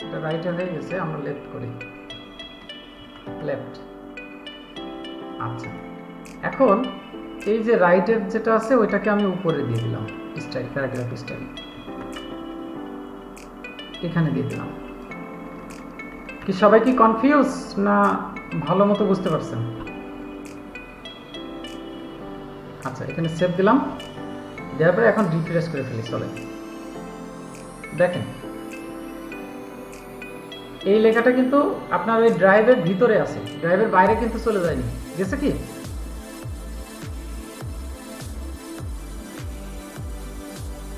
S1: এটা রাইটে হয়ে গেছে, আমরা লেফট করি, লেফট। আচ্ছা, এখন এই যে রাইটের যেটা আছে ওইটাকে আমি উপরে দিয়ে দিলাম, স্টাইল, প্যারাগ্রাফ স্টাইল এখানে দিয়ে দিলাম। কি সবাই কি কনফিউজ না ভালো মতো বুঝতে পারছেন? আচ্ছা, এখানে সেভ দিলাম, দেওয়ার পরে এখন রিফ্রেশ করে ফেলি, চলে দেখেন এই লেখাটা কিন্তু আপনার ওই ড্রাইভের ভিতরে আছে, ড্রাইভের বাইরে কিন্তু চলে যায়নি, গেছে কি?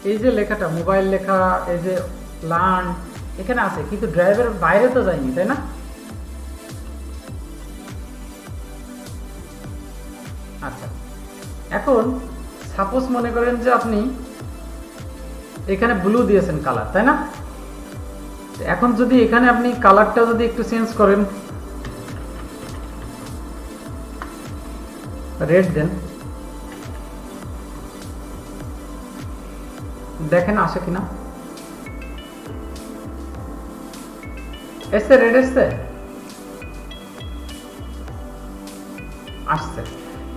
S1: এই যে লেখাটা মোবাইল লেখা, এই যে লার্ন এখানে আছে, কিন্তু ড্রাইভের বাইরে তো যায়নি, তাই না? আচ্ছা, এখন সাপোজ মনে করেন যে আপনি এখানে ব্লু দিয়েছেন কালার, তাই না? এখন যদি এখানে আপনি কালারটা যদি একটু চেঞ্জ করেন, রেড দেন, দেখেন আসে কিনা, এসছে, রেড এসছে, আসছে।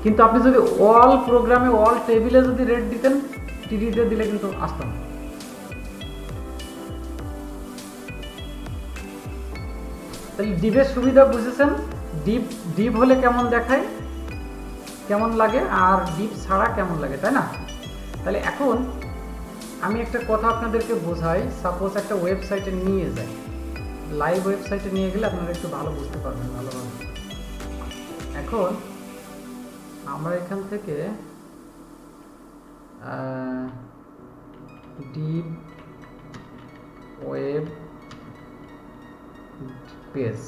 S1: কিন্তু আপনি যদি অল প্রোগ্রামে অল টেবিলে যদি রেড দিতেন, টিডিতে দিলে কিন্তু আসতো না। তাহলে ডিপের সুবিধা বুঝেছেন, ডিপ হলে কেমন দেখায়, কেমন লাগে, আর ডিপ ছাড়া কেমন লাগে, তাই না? তাহলে এখন আমি একটা কথা আপনাদেরকে বোঝাই, সাপোজ একটা ওয়েবসাইটে নিয়ে যাই, লাইভ ওয়েবসাইটে নিয়ে গেলে আপনারা একটু ভালো বুঝতে পারবেন ভালোভাবে। এখন আমরা এখান থেকে ডিপ ওয়েব পেজ,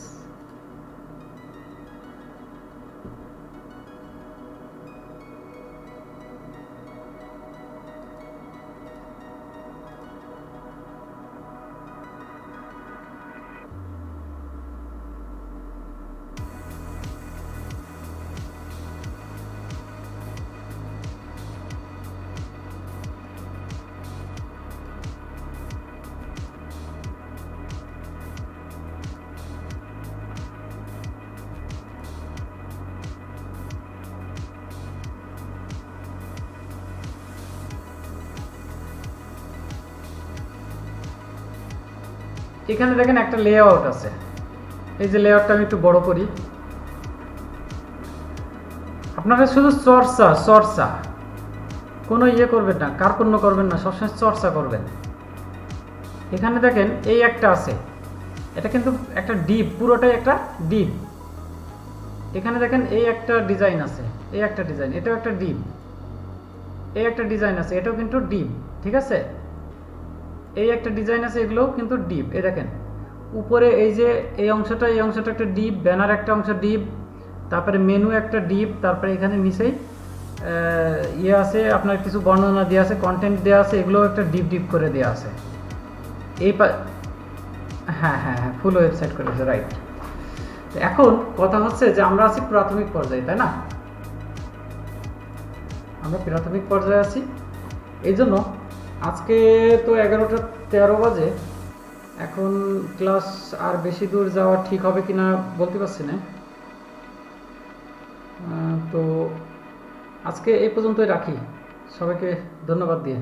S1: এখানে দেখেন একটা লেআউট আছে, এই যে লেআউটটা আমি একটু বড় করি। আপনারা শুধু চর্চা চর্চা, কোনো ইয়ে করবেন না, কার্পণ্য করবেন না, সবসময় চর্চা করবেন। এখানে দেখেন এই একটা আছে, এটা কিন্তু একটা ডিপ, পুরোটাই একটা ডিপ। এখানে দেখেন এই একটা ডিজাইন আছে, এই একটা ডিজাইন, এটাও একটা ডিপ, এই একটা ডিজাইন আছে, এটাও কিন্তু ডিপ, ঠিক আছে। এই একটা ডিজাইন আছে, এগুলোও কিন্তু ডিপ। এই দেখেন উপরে এই যে এই অংশটা, এই অংশটা একটা ডিপ, ব্যানার একটা অংশ ডিপ, তারপরে মেনু একটা ডিপ, তারপরে এখানে নিচেই ইয়ে আছে, আপনার কিছু বর্ণনা দেওয়া আছে, কন্টেন্ট দেওয়া আছে, এগুলো একটা ডিপ ডিপ করে দেওয়া আছে। এই হ্যাঁ হ্যাঁ হ্যাঁ, ফুল ওয়েবসাইট করেছে, রাইট। এখন কথা হচ্ছে যে আমরা আছি প্রাথমিক পর্যায়ে, তাই না? আমরা প্রাথমিক পর্যায়ে আছি, এই জন্য আজকে তো 11টা 13 বাজে। এখন ক্লাস আর বেশি দূর যাওয়া ঠিক হবে কিনা বলতে পারছি না। তো আজকে এই পর্যন্তই রাখি, সবাইকে ধন্যবাদ দিয়ে।